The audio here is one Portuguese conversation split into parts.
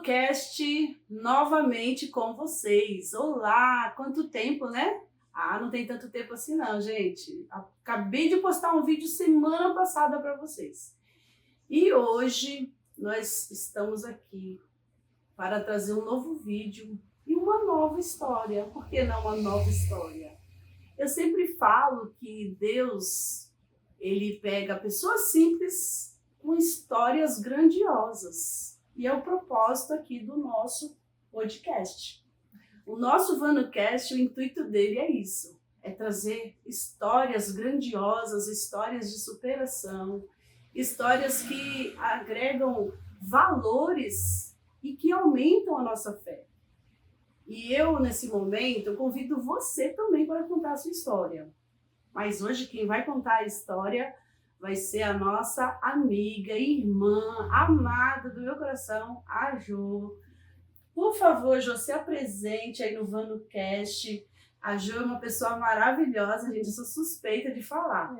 VanoCast novamente com vocês. Olá, quanto tempo, né? Não tem tanto tempo assim não, gente. Acabei de postar um vídeo semana passada para vocês. E hoje nós estamos aqui para trazer um novo vídeo e uma nova história. Por que não uma nova história? Eu sempre falo que Deus, ele pega pessoas simples com histórias grandiosas. E é o propósito aqui do nosso podcast. O nosso VanoCast, o intuito dele é isso. É trazer histórias grandiosas, histórias de superação, histórias que agregam valores e que aumentam a nossa fé. E eu, nesse momento, convido você também para contar a sua história. Mas hoje quem vai contar a história vai ser a nossa amiga, irmã, amada do meu coração, a Jo. Por favor, Jo, se apresente aí no VanoCast. A Jo é uma pessoa maravilhosa, gente, eu sou suspeita de falar.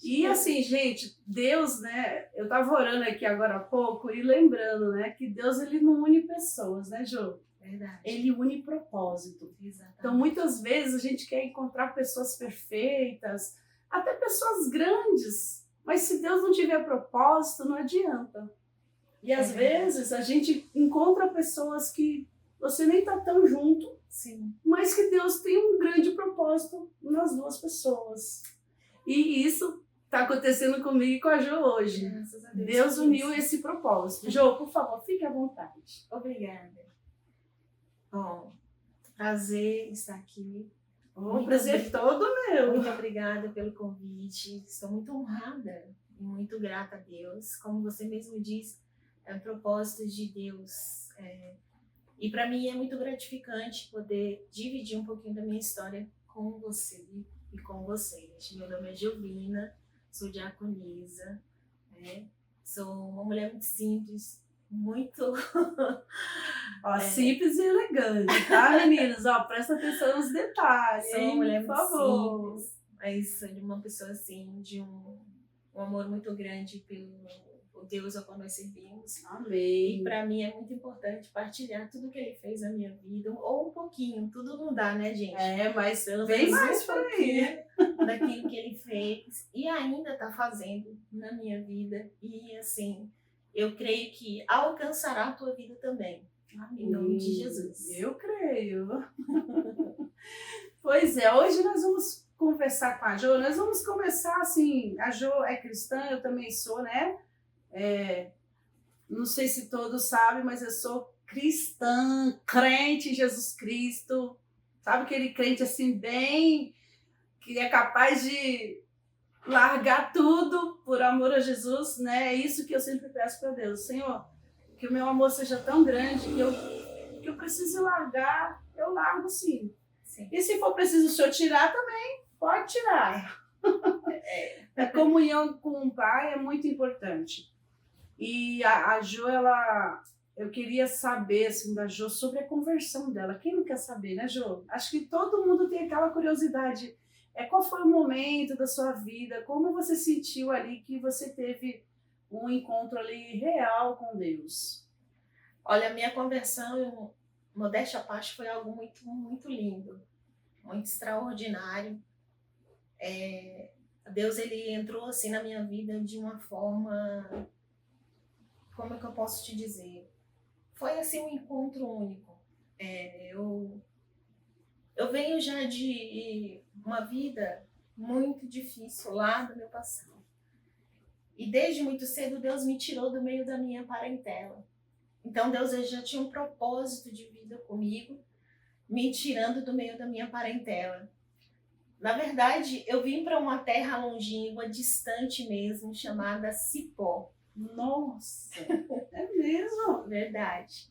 E assim, gente, Deus, né, eu estava orando aqui agora há pouco e lembrando, né, que Deus, ele não une pessoas, né, Jo? Verdade. Ele une propósito. Exatamente. Então, muitas vezes a gente quer encontrar pessoas perfeitas, até pessoas grandes, mas se Deus não tiver propósito, não adianta. E às vezes a gente encontra pessoas que você nem está tão junto, Sim. mas que Deus tem um grande propósito nas duas pessoas. E isso está acontecendo comigo e com a Jo hoje. Graças a Deus. Deus uniu esse propósito. Jo, por favor, fique à vontade. Obrigada. Bom, prazer estar aqui. O prazer todo meu. Muito obrigada pelo convite. Estou muito honrada e muito grata a Deus. Como você mesmo disse, é um propósito de Deus. E para mim é muito gratificante poder dividir um pouquinho da minha história com você e com vocês. Meu nome é Giovina, sou diaconisa, sou uma mulher muito simples, muito... Simples e elegante, tá, meninas? Presta atenção nos detalhes, sou uma mulher por muito favor. simples, mas sou de uma pessoa assim, de um amor muito grande pelo Deus ao qual nós servimos. Amém. E para mim é muito importante partilhar tudo que Ele fez na minha vida, ou um pouquinho, tudo não dá, né, gente? Mas Pelo bem menos mais um por aí. daquilo que Ele fez e ainda está fazendo na minha vida. E assim, eu creio que alcançará a tua vida também. Amém. Em nome de Jesus. Eu creio. Pois é, hoje nós vamos conversar com a Jo. Nós vamos começar assim, a Jo é cristã, eu também sou, né? Não sei se todos sabem, mas eu sou cristã, crente em Jesus Cristo. Sabe aquele crente assim bem, que é capaz de largar tudo por amor a Jesus, né? É isso que eu sempre peço para Deus. Senhor, que o meu amor seja tão grande que eu preciso largar, eu largo sim. E se for preciso o Senhor tirar também, pode tirar. A comunhão com o Pai é muito importante. E a Jo, eu queria saber assim, da Jo sobre a conversão dela. Quem não quer saber, né, Jo? Acho que todo mundo tem aquela curiosidade. Qual foi o momento da sua vida? Como você sentiu ali que você teve um encontro ali real com Deus? Olha, a minha conversão, modéstia à parte, foi algo muito, muito lindo, muito extraordinário. Deus, ele entrou assim na minha vida de uma forma, como é que eu posso te dizer? Foi assim um encontro único. Eu venho já de uma vida muito difícil lá do meu passado. E desde muito cedo Deus me tirou do meio da minha parentela. Então Deus já tinha um propósito de vida comigo, me tirando do meio da minha parentela. Na verdade, eu vim para uma terra longínqua, distante mesmo, chamada Cipó. Nossa, é mesmo? Verdade.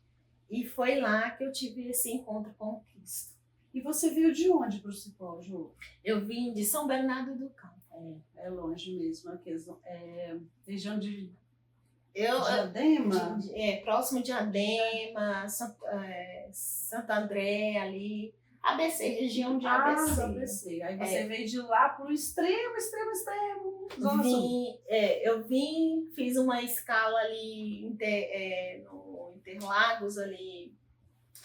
E foi lá que eu tive esse encontro com Cristo. E você veio de onde para o Cipó, Jo? Eu vim de São Bernardo do Campo. É longe mesmo, região de Diadema? Próximo de Diadema, Santo André ali ABC, região de do ABC. ABC. Aí você veio de lá pro extremo, Zona Sul. Eu vim, fiz uma escala ali no Interlagos, ali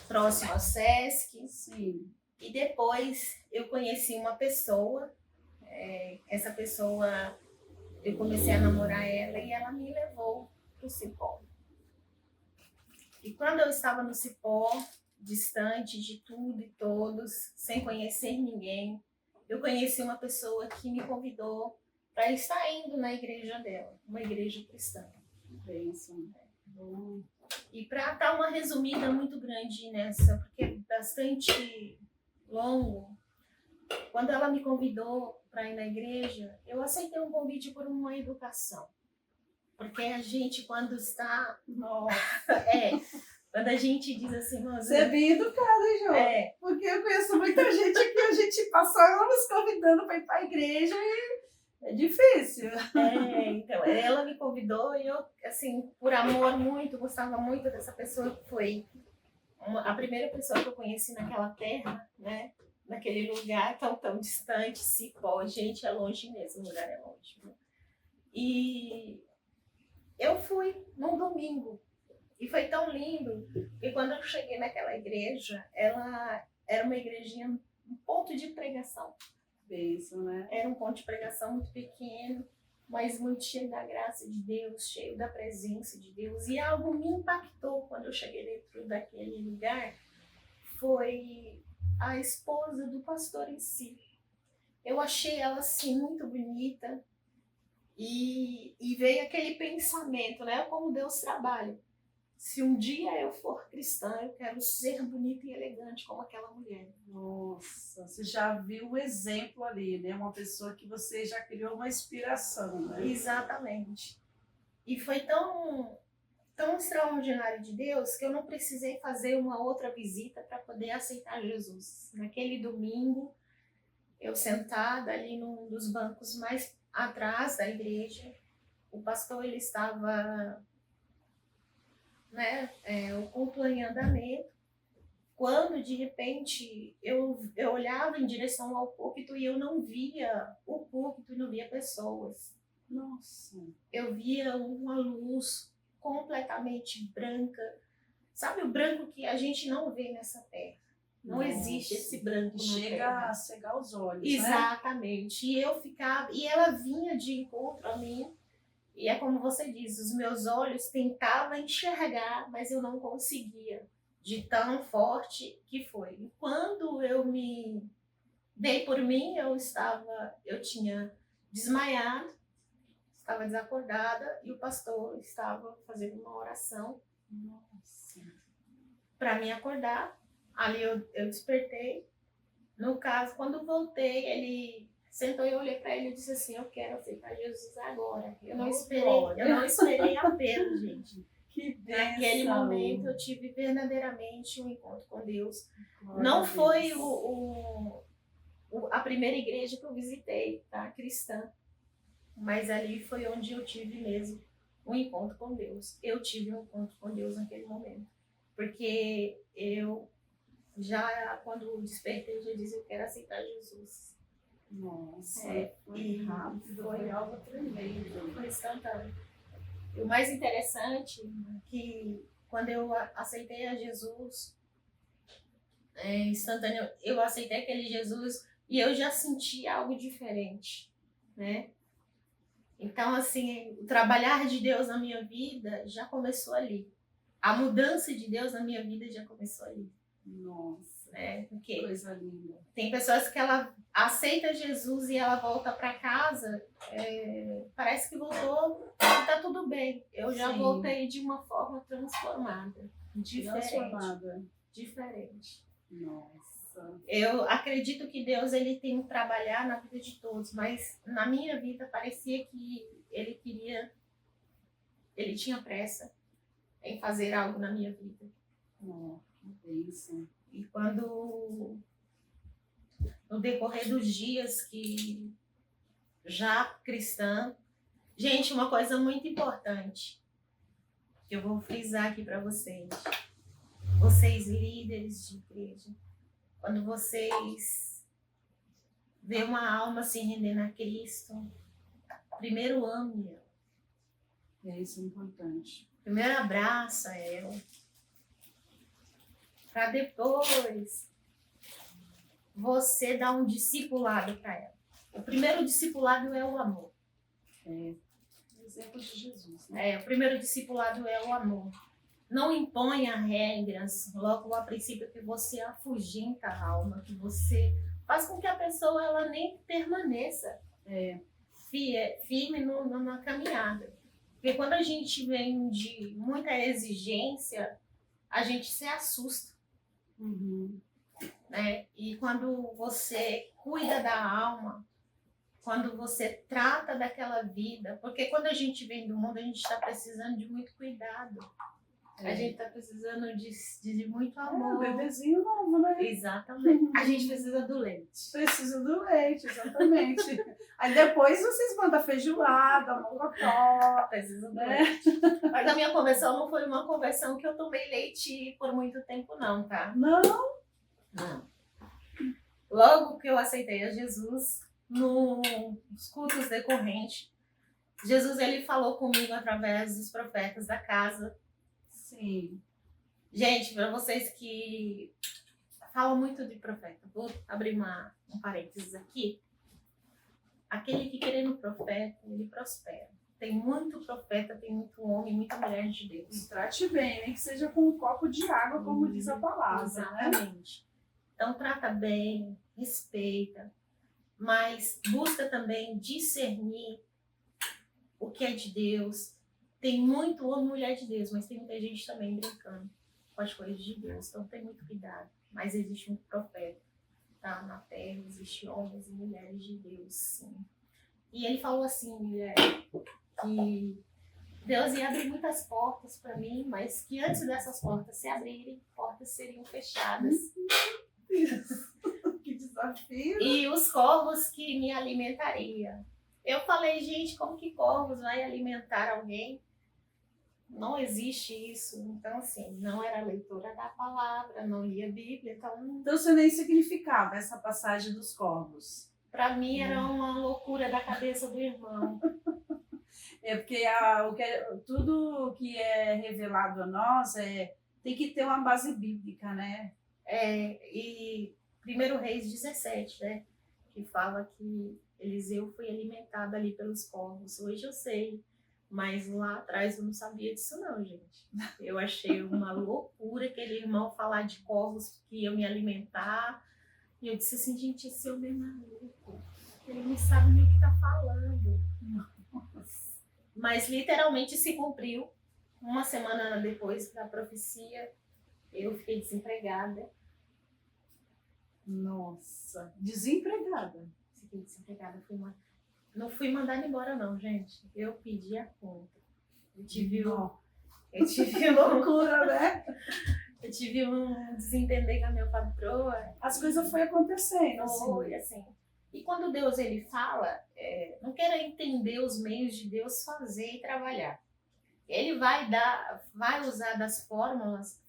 próximo ao Sesc. Sim. E depois eu conheci uma pessoa, essa pessoa, eu comecei a namorar ela e ela me levou pro Cipó. E quando eu estava no Cipó, distante de tudo e todos, sem conhecer ninguém, eu conheci uma pessoa que me convidou para estar indo na igreja dela, uma igreja cristã. Bênção. E para dar uma resumida muito grande nessa, porque é bastante longo, quando ela me convidou para ir na igreja, eu aceitei um convite por uma educação. Porque a gente, quando está... Nossa. Quando a gente diz assim... Você é bem educada, hein, Jô? Porque eu conheço muita gente aqui, a gente passou anos convidando para ir para a igreja e é difícil. Então, ela me convidou e eu, assim, por amor muito, gostava muito dessa pessoa que foi a primeira pessoa que eu conheci naquela terra, né? Naquele lugar tão distante, Cipó. Gente, é longe mesmo, o lugar é longe. Né? E eu fui num domingo e foi tão lindo que quando eu cheguei naquela igreja, ela era uma igrejinha, um ponto de pregação. Bênção, né? Era um ponto de pregação muito pequeno, mas muito cheio da graça de Deus, cheio da presença de Deus. E algo me impactou quando eu cheguei dentro daquele lugar, foi a esposa do pastor em si. Eu achei ela assim muito bonita e veio aquele pensamento, né? Como Deus trabalha. Se um dia eu for cristã, eu quero ser bonita e elegante como aquela mulher. Nossa, você já viu o exemplo ali, né? Uma pessoa que você já criou uma inspiração, né? Exatamente. E foi tão extraordinário de Deus que eu não precisei fazer uma outra visita para poder aceitar Jesus. Naquele domingo, eu sentada ali num dos bancos mais atrás da igreja, o pastor ele estava, né, o culto em andamento, quando de repente eu olhava em direção ao púlpito e eu não via o púlpito e não via pessoas. Nossa. Eu via uma luz completamente branca. Sabe o branco que a gente não vê nessa terra? Não existe esse branco na Chega terra. a cegar os olhos, Exatamente. Né? E eu ficava, e ela vinha de encontro a mim. E é como você diz, os meus olhos tentavam enxergar, mas eu não conseguia, de tão forte que foi. E quando eu me dei por mim, eu tinha desmaiado, estava desacordada e o pastor estava fazendo uma oração para me acordar. Ali eu despertei. No caso, quando voltei, ele sentou e eu olhei para ele e disse assim: eu quero aceitar Jesus agora. Eu não esperei apelo, gente. Que bênção. Naquele momento eu tive verdadeiramente um encontro com Deus. Não foi a primeira igreja que eu visitei, tá? Cristã. Mas ali foi onde eu tive mesmo um encontro com Deus. Eu tive um encontro com Deus naquele momento. Porque eu já, quando despertei, já disse: eu quero aceitar Jesus. Nossa, foi rápido, foi algo tremendo. Foi instantâneo. E o mais interessante é que quando eu aceitei a Jesus, instantâneo, eu aceitei aquele Jesus e eu já senti algo diferente, né? Então, assim, o trabalhar de Deus na minha vida já começou ali. A mudança de Deus na minha vida já começou ali. Nossa, porque coisa linda. Tem pessoas que ela aceita Jesus e ela volta para casa, parece que voltou e tá tudo bem. Eu já voltei de uma forma transformada. Diferente. Nossa. Eu acredito que Deus ele tem um trabalhar na vida de todos, mas na minha vida parecia que ele tinha pressa em fazer algo na minha vida. Que bênção. E quando, no decorrer dos dias que já cristã, gente, uma coisa muito importante que eu vou frisar aqui para vocês líderes de igreja, quando vocês vê uma alma se rendendo a Cristo, primeiro ame, Isso é importante. primeiro abraça ela, para depois você dar um discipulado para ela. O primeiro discipulado é o amor. Exemplo de Jesus, né? O primeiro discipulado é o amor. Não imponha regras logo a princípio que você afugenta a alma, que você faz com que a pessoa ela nem permaneça firme na caminhada. Porque quando a gente vem de muita exigência, a gente se assusta. Né? E quando você cuida da alma, quando você trata daquela vida, porque quando a gente vem do mundo, a gente está precisando de muito cuidado. A gente está precisando de muito amor. Bebezinho novo, né? Exatamente. A gente precisa do leite. Precisa do leite, exatamente. Aí depois vocês mandam feijoada, mocotó. Precisa do leite. Mas a minha conversão não foi uma conversão que eu tomei leite por muito tempo, não, tá? Não. Logo que eu aceitei a Jesus, nos cultos decorrentes, Jesus ele falou comigo através dos profetas da casa. Sim. Gente, para vocês que falam muito de profeta, vou abrir um parênteses aqui. Aquele que crê no profeta, ele prospera. Tem muito profeta, tem muito homem, muita mulher de Deus. E trate bem, nem que seja com um copo de água, como diz a palavra. Exatamente. Né? Então, trata bem, respeita, mas busca também discernir o que é de Deus. Tem muito homem e mulher de Deus, mas tem muita gente também brincando com as coisas de Deus. Então, tem muito cuidado. Mas existe um profeta, tá? Na terra existem homens e mulheres de Deus, sim. E ele falou assim, mulher, que Deus ia abrir muitas portas para mim, mas que antes dessas portas se abrirem, portas seriam fechadas. Que desafio. E os corvos que me alimentariam. Eu falei, gente, como que corvos vai alimentar alguém? Não existe isso. Então, assim, não era leitora da palavra, não lia a Bíblia. Então você nem significava essa passagem dos corvos. Para mim era uma loucura da cabeça do irmão. Porque tudo que é revelado a nós tem que ter uma base bíblica, né? E 1 Reis 17, né? Que fala que Eliseu foi alimentado ali pelos corvos. Hoje eu sei, mas lá atrás eu não sabia disso não, gente. Eu achei uma loucura aquele irmão falar de corvos que iam me alimentar. E eu disse assim, gente, esse homem é maluco. Ele não sabe nem o que está falando. Mas literalmente se cumpriu. Uma semana depois da profecia, eu fiquei desempregada. Nossa, desempregada. Fiquei desempregada. Não fui mandada embora não, gente. Eu pedi a conta. Eu tive loucura, né? Eu tive um desentender com a minha patroa. As coisas foram acontecendo. Foi assim. E quando Deus ele fala, não quero entender os meios de Deus fazer e trabalhar. Ele vai usar das formas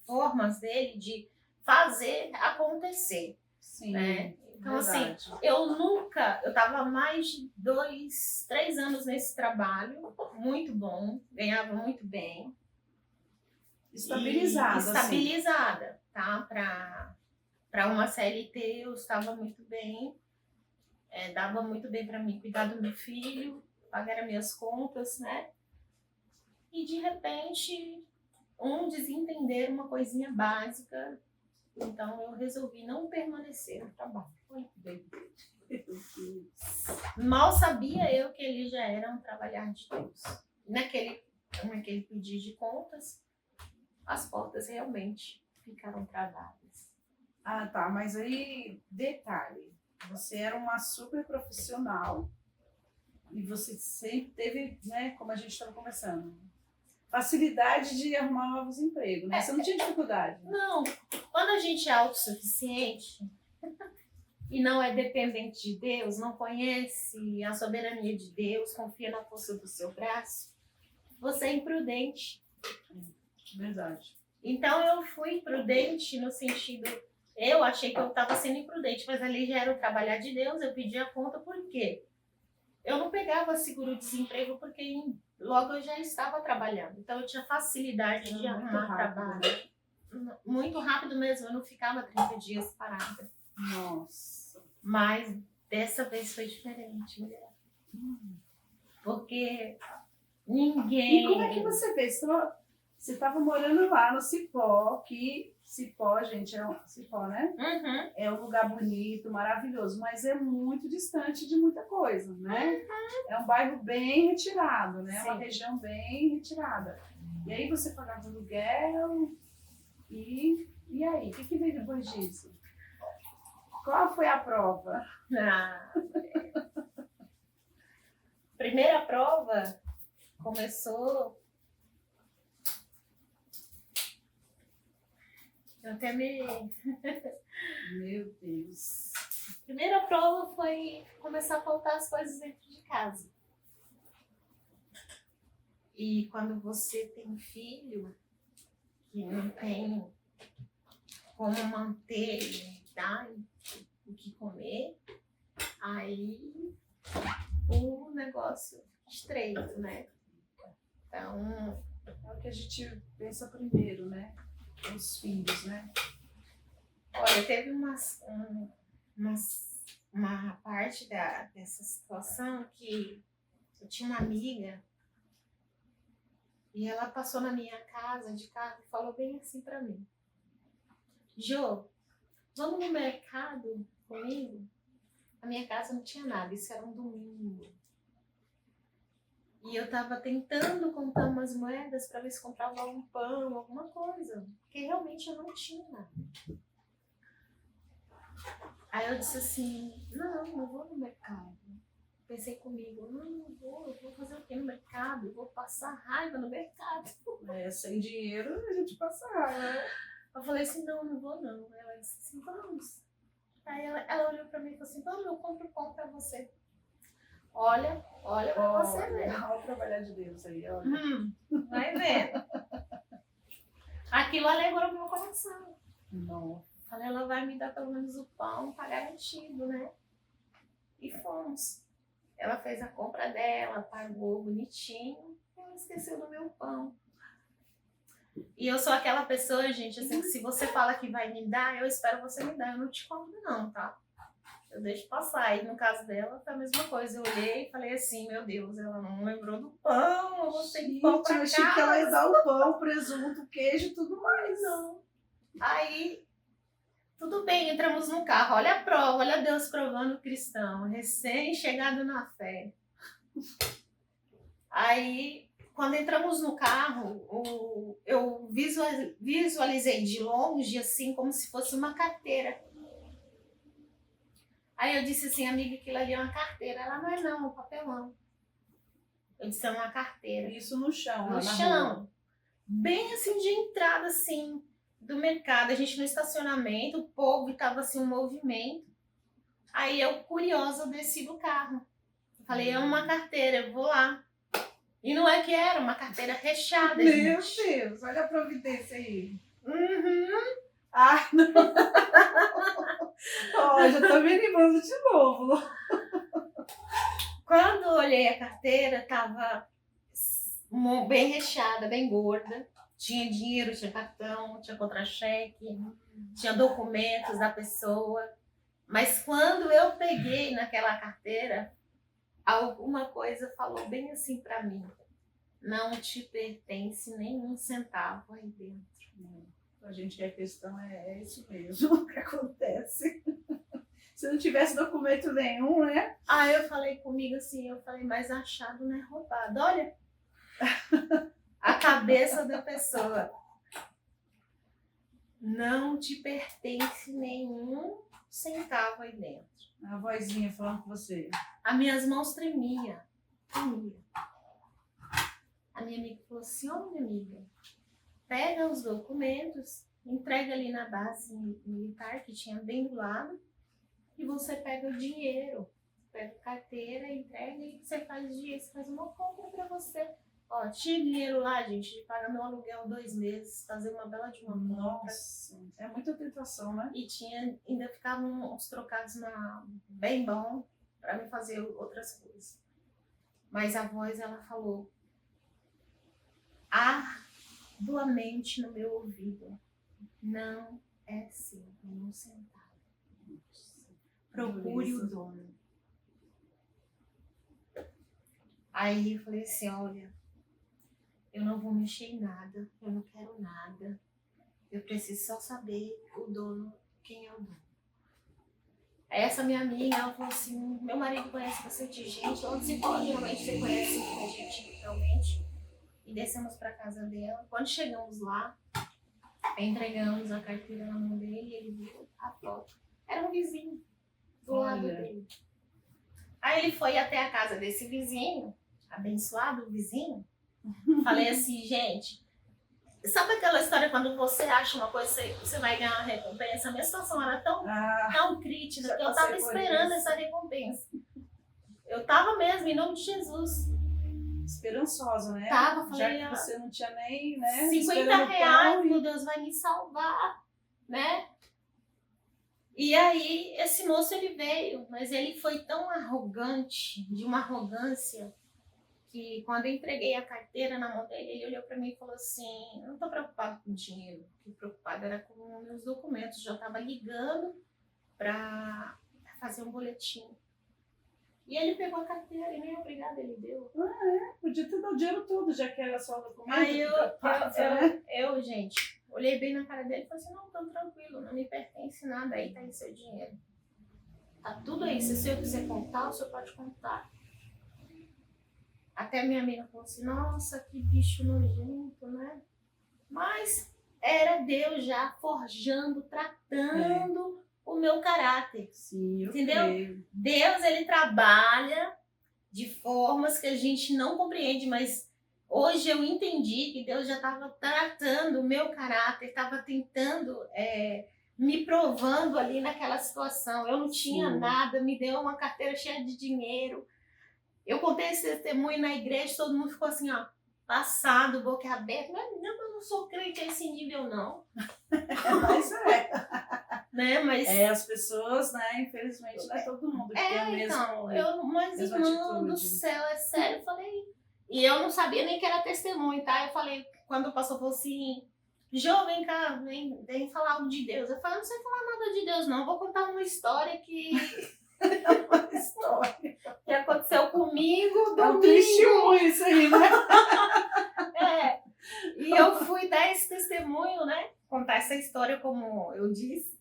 dele de fazer acontecer. Sim, né? Então, verdade. assim, eu estava mais de 2, 3 anos nesse trabalho, muito bom, ganhava muito bem. Estabilizada, tá? Para uma CLT eu estava muito bem, dava muito bem para mim cuidar do meu filho, pagar as minhas contas, né? E de repente, desentender uma coisinha básica, então eu resolvi não permanecer no trabalho. Mal sabia eu que ele já era um trabalhar de Deus. Naquele pedido de contas, as portas realmente ficaram travadas. Ah, tá. Mas aí, detalhe. Você era uma super profissional e você sempre teve, né, como a gente estava conversando, facilidade de arrumar novos empregos, né? Você não tinha dificuldade. Não. Quando a gente é autossuficiente e não é dependente de Deus, não conhece a soberania de Deus, confia na força do seu braço, você é imprudente. Verdade. Então eu fui prudente no sentido Eu achei que eu estava sendo imprudente, mas ali já era o trabalhar de Deus, eu pedi a conta, por quê? Eu não pegava seguro-desemprego porque logo eu já estava trabalhando. Então eu tinha facilidade de arrumar trabalho. Muito rápido mesmo, eu não ficava 30 dias parada. Nossa. Mas dessa vez foi diferente, mulher. Porque ninguém... E como é que você fez? Você estava morando lá no Cipó, que Cipó, gente, Cipó, né? Uhum. É um lugar bonito, maravilhoso, mas é muito distante de muita coisa, né? Uhum. É um bairro bem retirado, né? Sim. Uma região bem retirada. E aí você pagava aluguel e aí? O que veio depois disso? Qual foi a prova? Primeira prova começou... Eu até me... Meu Deus. A primeira prova foi começar a faltar as coisas dentro de casa. E quando você tem filho que não tem como manter e dar o que comer, aí o negócio estreito, né? Então... É o que a gente pensa primeiro, né? Os filhos, né? Olha, teve uma parte dessa situação que eu tinha uma amiga e ela passou na minha casa de carro e falou bem assim pra mim: Jô, vamos no mercado comigo? Na minha casa não tinha nada, isso era um domingo. E eu tava tentando contar umas moedas para ver se comprava um pão, alguma coisa. Porque realmente eu não tinha nada. Aí eu disse assim, não vou no mercado. Pensei comigo, não vou, eu vou fazer o quê no mercado? Eu vou passar raiva no mercado. Sem dinheiro a gente passa raiva, né? Eu falei assim, não vou não. Ela disse assim, vamos. Aí ela olhou pra mim e falou assim, vamos, eu compro pão pra você. Olha pra você ver. Olha o trabalhar de Deus aí, olha. Vai vendo. Aquilo alegrou meu coração. Não. Falei, ela vai me dar pelo menos o pão, tá garantido, né? E fomos. Ela fez a compra dela, pagou bonitinho, ela esqueceu do meu pão. E eu sou aquela pessoa, gente, assim, que se você fala que vai me dar, eu espero você me dar, eu não te compro não, tá? Eu deixo passar. E no caso dela, foi a mesma coisa. Eu olhei e falei assim, meu Deus, ela não lembrou do pão, eu vou ter que pão pra eu achei que ela ia dar o pão, presunto, queijo e tudo mais. Não. Aí, tudo bem, entramos no carro. Olha a prova, olha Deus provando o cristão, recém-chegado na fé. Aí, quando entramos no carro, eu visualizei de longe, assim, como se fosse uma carteira. Aí eu disse assim, amiga, aquilo ali é uma carteira. Ela, não é não, é um papelão. Eu disse, é uma carteira. Isso no chão, no chão. Rua. Bem assim, de entrada, assim, do mercado. A gente no estacionamento, o povo estava assim, um movimento. Aí eu, curiosa, desci do carro. Eu falei, é uma carteira, eu vou lá. E não é que era uma carteira recheada, Meu gente. Deus, olha a providência aí. Ai, não. Ó, já tô me animando de novo. Quando eu olhei a carteira, tava bem recheada, bem gorda. Tinha dinheiro, tinha cartão, tinha contra-cheque, tinha documentos da pessoa. Mas quando eu peguei naquela carteira, alguma coisa falou bem assim pra mim: não te pertence nenhum centavo aí dentro. A gente que a questão é isso mesmo que acontece. Se não tivesse documento nenhum, né? Aí eu falei comigo assim, mas achado não é roubado. Olha a cabeça da pessoa. Não te pertence nenhum centavo aí dentro. A vozinha falando com você. As minhas mãos tremiam. A minha amiga falou assim, olha, amiga, pega os documentos, entrega ali na base militar que tinha bem do lado e você pega o dinheiro, pega a carteira, entrega e você faz o dinheiro, você faz uma compra pra você. Ó, tinha dinheiro lá, gente, de pagar meu aluguel 2 meses, fazer uma bela de uma compra. Nossa, é muita tentação, né? E ainda ficavam uns trocados bem bom para me fazer outras coisas. Mas a voz, ela falou arduamente no meu ouvido: não é seu, nenhum centavo. Procure o dono. Aí eu falei assim: olha, eu não vou mexer em nada, eu não quero nada. Eu preciso só saber o dono, quem é o dono. Aí essa minha amiga, ela falou assim: meu marido conhece bastante gente, onde se pode, realmente você conhece muita gente, realmente. E descemos para casa dela. Quando chegamos lá, entregamos a carteira na mão dele e ele viu a foto. Era um vizinho do lado dele. Aí ele foi até a casa desse vizinho, abençoado vizinho. Falei assim: gente, sabe aquela história quando você acha uma coisa, você vai ganhar uma recompensa? A minha situação era tão crítica que eu estava esperando essa recompensa. Eu estava mesmo, em nome de Jesus. Esperançosa, né? Tava, falei, já que você não tinha nem, né? R$50, meu Deus, vai me salvar, né? E aí, esse moço, ele veio, mas ele foi tão arrogante, de uma arrogância, que quando eu entreguei a carteira na mão dele, ele olhou para mim e falou assim: eu não tô preocupado com dinheiro, o que preocupado era com meus documentos, já tava ligando para fazer um boletim. E ele pegou a carteira e nem obrigado ele deu. Podia ter dado o dinheiro todo, já que era só o documento. Aí eu, gente, olhei bem na cara dele e falei assim: não, tô tranquilo, não me pertence nada, aí tá aí seu dinheiro. Tá tudo aí, se o senhor quiser contar, o senhor pode contar. Até minha amiga falou assim: nossa, que bicho nojento, né? Mas era Deus já forjando, tratando o meu caráter. Sim, entendeu? Creio. Deus, ele trabalha de formas que a gente não compreende, mas hoje eu entendi que Deus já estava tratando o meu caráter, estava tentando me provando ali naquela situação. Eu não tinha nada, me deu uma carteira cheia de dinheiro. Eu contei esse testemunho na igreja, todo mundo ficou assim, ó, passado, boca aberta. Não, eu não sou crente a esse nível, não. Mas né? Mas as pessoas, né, infelizmente, não é todo mundo que tem a mesma, mas mesma irmão atitude. do céu, é sério, eu falei. E eu não sabia nem que era testemunho, tá? Eu falei, quando o pastor falou assim: Jô, vem cá, vem falar algo de Deus. Eu falei: não sei falar nada de Deus, não. Vou contar uma história que aconteceu comigo. É um testemunho isso aí, né? E eu fui dar esse testemunho, né? Contar essa história como eu disse.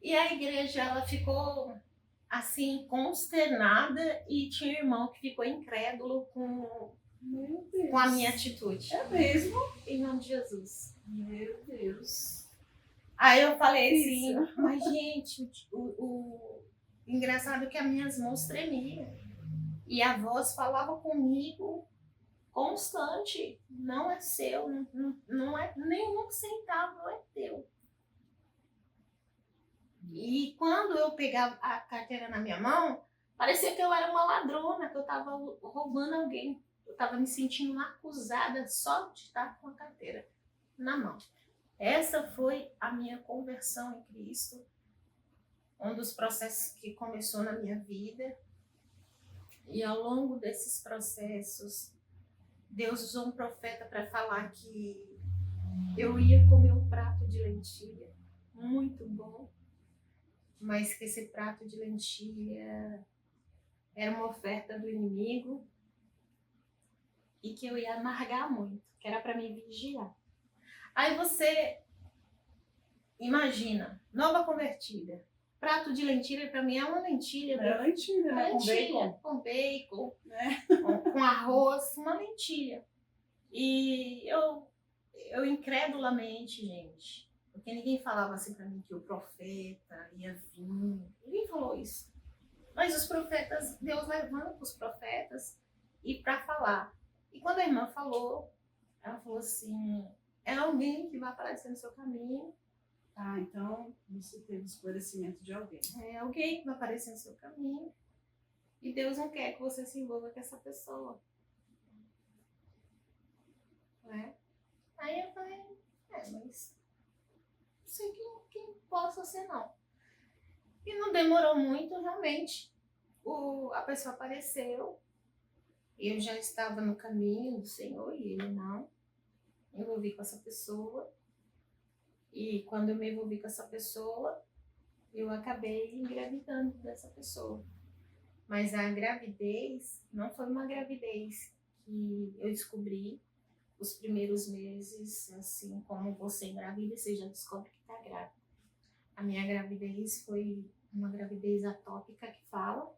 E a igreja, ela ficou assim, consternada, e tinha um irmão que ficou incrédulo com a minha atitude. É mesmo? Em nome de Jesus. Meu Deus. Aí eu falei assim: mas gente, o engraçado é que as minhas mãos tremiam. E a voz falava comigo constante: não é seu, não é nenhum centavo, não é teu. E quando eu pegava a carteira na minha mão, parecia que eu era uma ladrona, que eu estava roubando alguém. Eu estava me sentindo acusada só de estar com a carteira na mão. Essa foi a minha conversão em Cristo, um dos processos que começou na minha vida. E ao longo desses processos, Deus usou um profeta para falar que eu ia comer um prato de lentilha muito bom, mas que esse prato de lentilha era uma oferta do inimigo e que eu ia amargar muito, que era para me vigiar. Aí você imagina, nova convertida, prato de lentilha para mim é uma lentilha. É lentilha, né? Com bacon, né? com arroz, uma lentilha. E eu incredulamente, gente, porque ninguém falava assim para mim que o profeta ia vir, ninguém falou isso. Mas os profetas, Deus levanta os profetas e para falar. E quando a irmã falou, ela falou assim: é alguém que vai aparecer no seu caminho. Ah, então você teve esclarecimento de alguém. É alguém que vai aparecer no seu caminho. E Deus não quer que você se envolva com essa pessoa. né? Aí eu falei, mas não sei quem possa ser, não. E não demorou muito, realmente. A pessoa apareceu, eu já estava no caminho do Senhor e ele não. Me envolvi com essa pessoa. E quando eu me envolvi com essa pessoa, eu acabei engravidando dessa pessoa. Mas a gravidez não foi uma gravidez que eu descobri os primeiros meses, assim como você engravida, você já descobre que está grávida. A minha gravidez foi uma gravidez atópica que fala,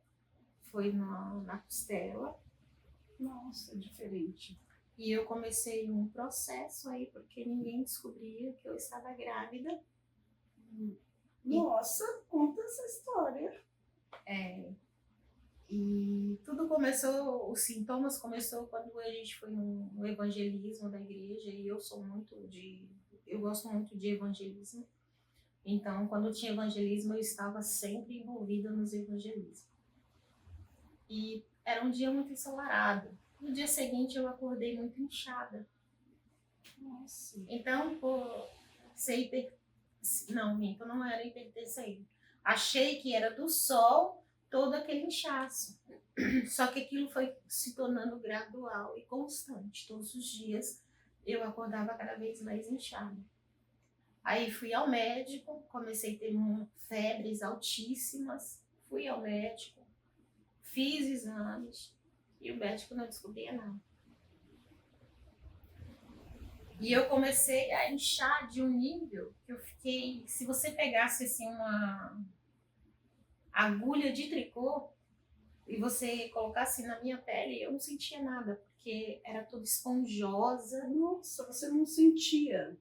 foi na costela. Nossa, diferente. E eu comecei um processo aí, porque ninguém descobria que eu estava grávida. Nossa, conta essa história. E tudo começou, os sintomas começou quando a gente foi no evangelismo da igreja, e eu gosto muito de evangelismo. Então, quando tinha evangelismo, eu estava sempre envolvida nos evangelismos. E era um dia muito ensolarado. No dia seguinte, eu acordei muito inchada. Nossa. Então, não era hipertensiva. Achei que era do sol todo aquele inchaço. Só que aquilo foi se tornando gradual e constante. Todos os dias eu acordava cada vez mais inchada. Aí fui ao médico, comecei a ter febres altíssimas. Fui ao médico, fiz exames e o médico não descobria nada. E eu comecei a inchar de um nível que eu fiquei... Se você pegasse assim uma agulha de tricô e você colocasse na minha pele, eu não sentia nada, porque era toda esponjosa. Nossa, você não sentia.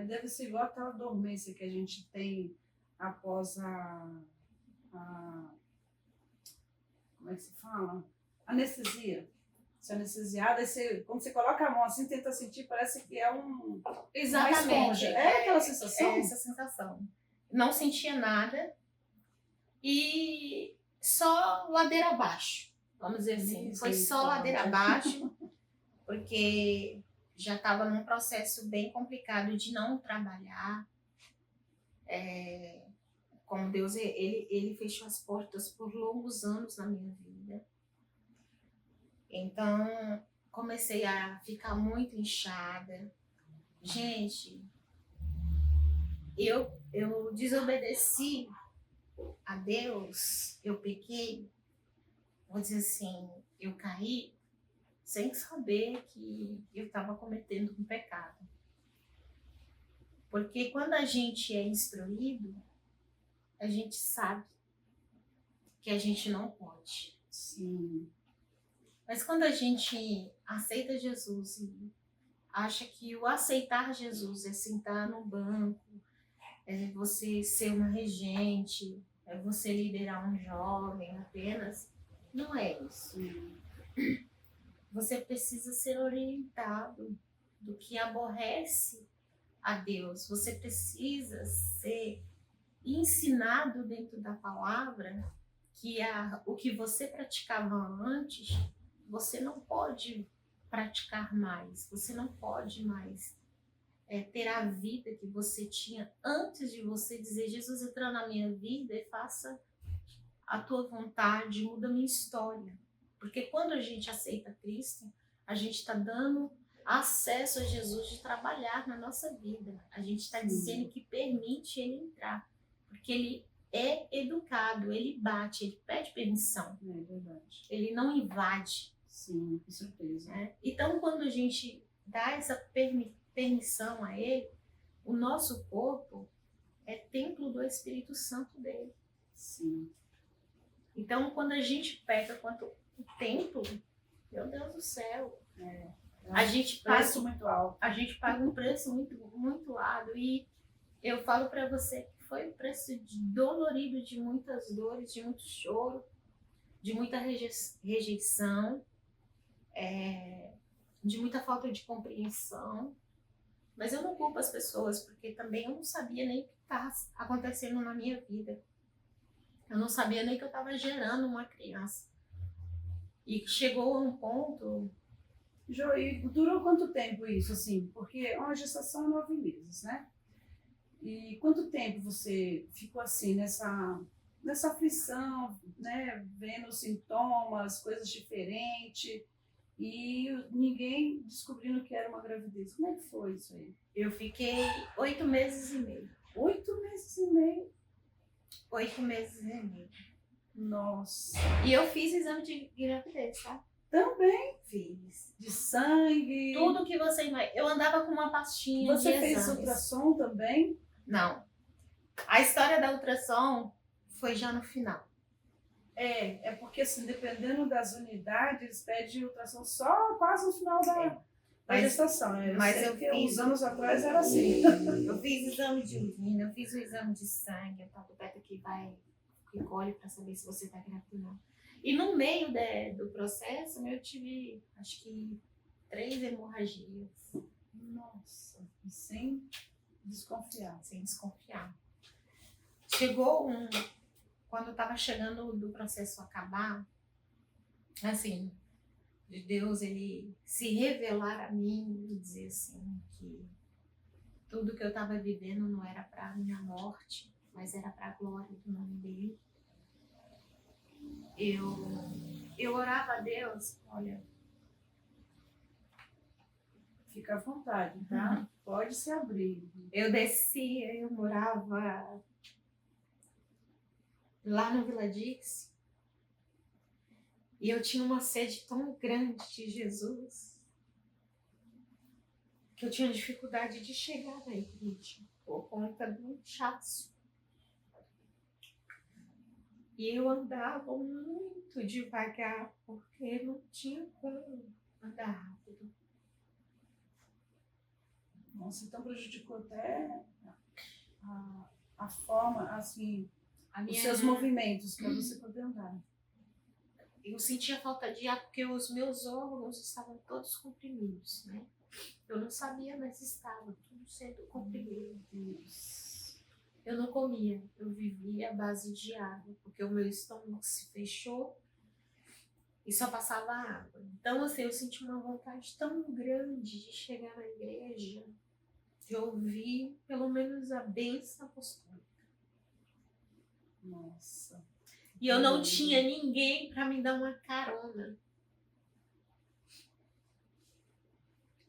Deve ser igual aquela dormência que a gente tem após como é que se fala? Anestesia. Você é anestesiada, quando você coloca a mão assim, tenta sentir, parece que é Exatamente. uma esponja. É aquela sensação? É essa sensação. Não sentia nada e só ladeira abaixo, vamos dizer assim. Foi só ladeira abaixo, porque já estava num processo bem complicado de não trabalhar. Como Deus, ele fechou as portas por longos anos na minha vida. Então, comecei a ficar muito inchada. Gente, eu desobedeci a Deus, eu pequei, vou dizer assim, eu caí sem saber que eu estava cometendo um pecado. Porque quando a gente é instruído, a gente sabe que a gente não pode. Sim. Mas quando a gente aceita Jesus e acha que o aceitar Jesus é sentar no banco, é você ser uma regente, é você liderar um jovem apenas, não é isso. Você precisa ser orientado do que aborrece a Deus. Você precisa ser ensinado dentro da palavra que o que você praticava antes, você não pode praticar mais. Você não pode mais ter a vida que você tinha antes de você dizer: Jesus, entra na minha vida e faça a tua vontade, muda a minha história. Porque quando a gente aceita Cristo, a gente está dando acesso a Jesus de trabalhar na nossa vida. A gente está dizendo que permite ele entrar. Porque ele é educado, ele bate, ele pede permissão. É verdade. Ele não invade. Sim, com certeza. Então, quando a gente dá essa permissão a ele, o nosso corpo é templo do Espírito Santo dele. Sim. Então, quando a gente peca quanto o templo, meu Deus do céu, a gente preço muito alto. A gente paga um preço muito, muito alto. E eu falo para você que foi um preço dolorido, de muitas dores, de muito choro, de muita rejeição, de muita falta de compreensão. Mas eu não culpo as pessoas, porque também eu não sabia nem o que estava acontecendo na minha vida. Eu não sabia nem que eu estava gerando uma criança. E chegou a um ponto Jo, e durou quanto tempo isso, assim? Porque uma gestação é 9 meses, né? E quanto tempo você ficou assim, nessa aflição, né? Vendo sintomas, coisas diferentes, e ninguém descobrindo que era uma gravidez. Como é que foi isso aí? Eu fiquei 8 meses e meio. 8 meses e meio? 8 meses e meio. Nossa. E eu fiz exame de gravidez, tá? Também? Fiz. De sangue? Tudo que você imagina. Eu andava com uma pastinha de Você fez exames. ultrassom também? Não. A história da ultrassom foi já no final. É porque assim, dependendo das unidades, eles pedem ultrassom só quase no final da gestação. Mas eu fiz. fiz Uns anos atrás era assim. Eu fiz exame de urina, eu fiz o exame de sangue, a tal do beta que colhe para saber se você está grávida ou não. E no meio do processo, eu tive, acho que 3 hemorragias. Nossa, sem desconfiar. Sem desconfiar. Chegou quando eu estava chegando do processo acabar, assim, de Deus ele se revelar a mim e dizer assim que tudo que eu estava vivendo não era para minha morte, mas era para a glória do nome dele. Eu orava a Deus, olha. Fica à vontade, tá? Uhum. Pode se abrir. Eu descia, eu morava lá no Vila Dix. E eu tinha uma sede tão grande de Jesus que eu tinha dificuldade de chegar na igreja por conta do inchaço. E eu andava muito devagar porque não tinha como andar rápido. Nossa, então prejudicou até a forma, assim, os seus movimentos para você poder andar. Eu sentia falta de ar porque os meus órgãos estavam todos comprimidos, né? Eu não sabia, mas estava tudo sendo comprimido. Eu não comia, eu vivia à base de água, porque o meu estômago se fechou e só passava água. Então, assim, eu senti uma vontade tão grande de chegar na igreja, de ouvir pelo menos a bênção apostólica. Nossa. E eu não tinha ninguém para me dar uma carona.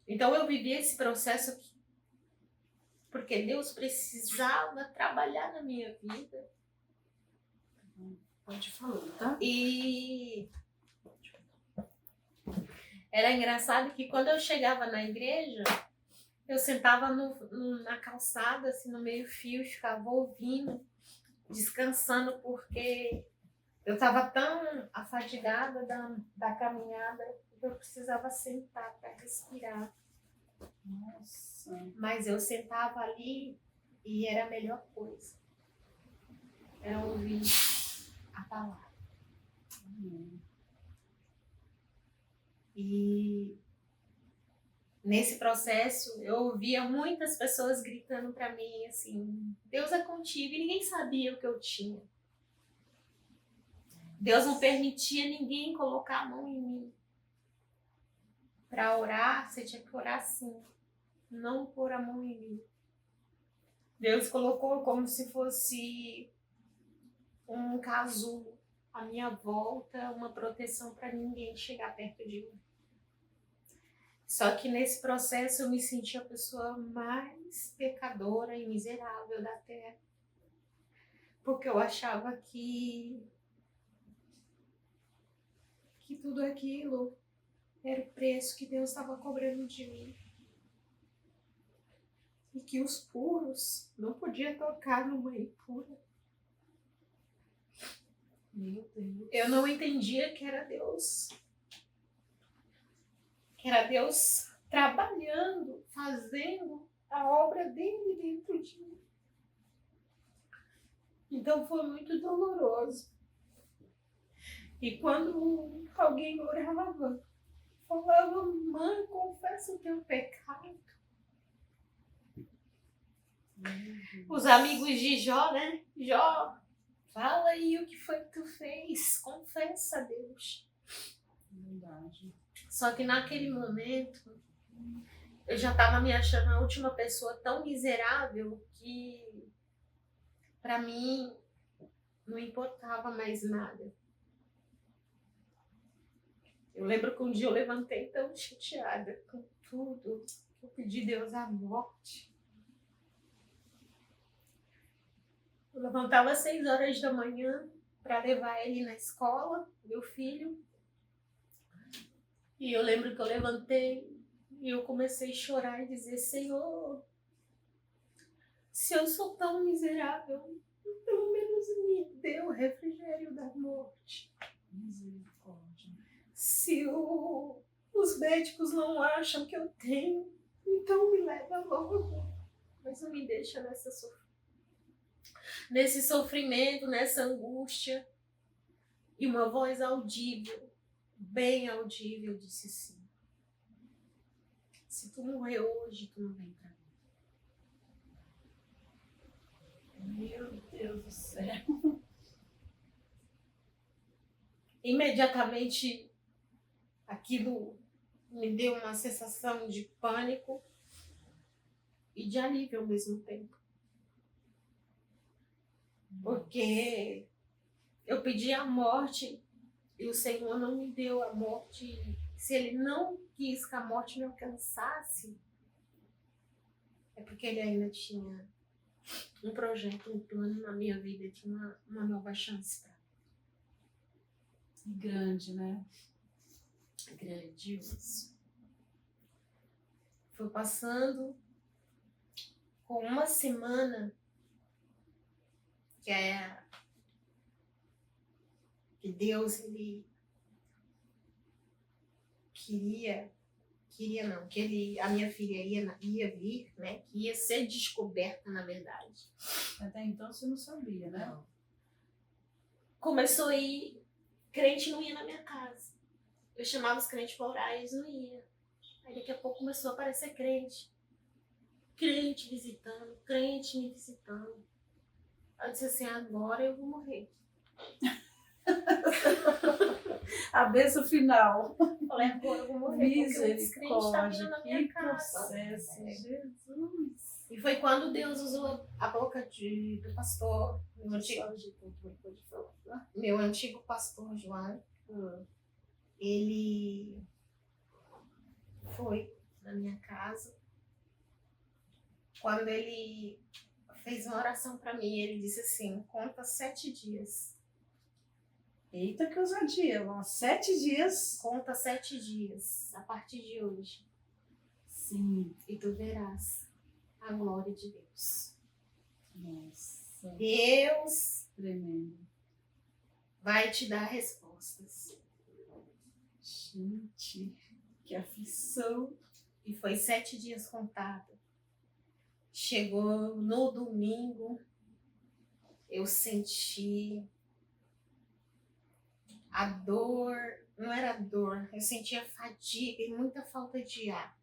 Então eu vivi esse processo aqui, porque Deus precisava trabalhar na minha vida. Pode falar, tá? E era engraçado que quando eu chegava na igreja, eu sentava na calçada, assim, no meio-fio, e ficava ouvindo, descansando, porque eu estava tão afadigada da caminhada que eu precisava sentar para respirar. Nossa. Mas eu sentava ali e era a melhor coisa. Era ouvir a palavra. E nesse processo eu ouvia muitas pessoas gritando para mim assim: Deus é contigo, e ninguém sabia o que eu tinha. Deus não permitia ninguém colocar a mão em mim. Para orar, você tinha que orar assim, não pôr a mão em mim. Deus colocou como se fosse um casulo à minha volta, uma proteção para ninguém chegar perto de mim. Só que nesse processo eu me senti a pessoa mais pecadora e miserável da terra. Porque eu achava que tudo aquilo era o preço que Deus estava cobrando de mim. E que os puros não podiam tocar numa impura. Meu Deus. Eu não entendia que era Deus. Que era Deus trabalhando, fazendo a obra dele dentro de mim. Então foi muito doloroso. E quando alguém orava, falava: mãe, confessa o teu pecado. Os amigos de Jó, né? Jó, fala aí o que foi que tu fez. Confessa a Deus. Verdade. Só que naquele momento, eu já estava me achando a última pessoa tão miserável que, para mim, não importava mais nada. Eu lembro que um dia eu levantei tão chateada com tudo, eu pedi a Deus a morte. Eu levantava às 6 horas da manhã para levar ele na escola, meu filho. E eu lembro que eu levantei e eu comecei a chorar e dizer: Senhor, se eu sou tão miserável, pelo menos me dê o refrigério da morte. Misericórdia. Se os médicos não acham que eu tenho, então me leva logo. Mas não me deixa nesse sofrimento, nessa angústia. E uma voz audível, bem audível, disse assim: se tu morrer hoje, tu não vem pra mim. Meu Deus do céu. Imediatamente, aquilo me deu uma sensação de pânico e de alívio ao mesmo tempo. Porque eu pedi a morte e o Senhor não me deu a morte. Se Ele não quis que a morte me alcançasse, é porque Ele ainda tinha um projeto, um plano na minha vida, tinha uma nova chance para mim. Grande, né? Grandioso. Foi passando com uma semana que Deus, ele queria não, que a minha filha ia vir, né? Que ia ser descoberta, na verdade. Até então você não sabia, né? Não. Começou a ir, crente não ia na minha casa. Eu chamava os crentes para orar e eles não iam. Aí daqui a pouco começou a aparecer crente. Crente visitando, crente me visitando. Eu disse assim: agora eu vou morrer. A bênção final. Falei: agora eu vou morrer. Misericórdia, que processo, Jesus. E foi quando Deus usou a boca do pastor, meu antigo pastor João. Ele foi na minha casa. Quando ele fez uma oração para mim, ele disse assim: conta 7 dias. Eita, que ousadia, 7 dias. Conta 7 dias, a partir de hoje. Sim. E tu verás a glória de Deus. Nossa. Deus tremendo. Vai te dar respostas. Gente, que aflição. E foi 7 dias contado. Chegou no domingo, eu senti a dor, não era dor, eu sentia fadiga e muita falta de ar.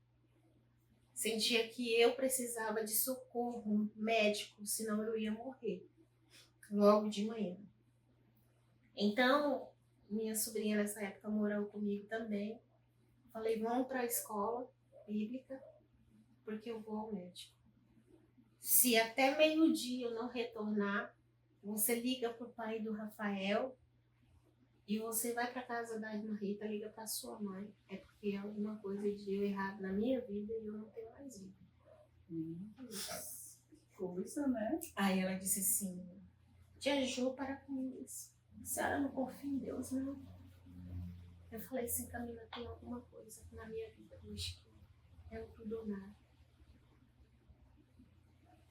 Sentia que eu precisava de socorro médico, senão eu ia morrer logo de manhã. Então, minha sobrinha nessa época morou comigo também. Falei: vamos para a escola bíblica, porque eu vou ao médico. Se até meio-dia eu não retornar, você liga para o pai do Rafael e você vai para casa da irmã Rita, liga para sua mãe. É porque alguma coisa deu errado na minha vida e eu não tenho mais vida. Coisa, né? Aí ela disse assim: tia Ju, para com isso. A senhora não confia em Deus, não? Eu falei assim: Camila, tem alguma coisa na minha vida hoje que é o tudo ou nada.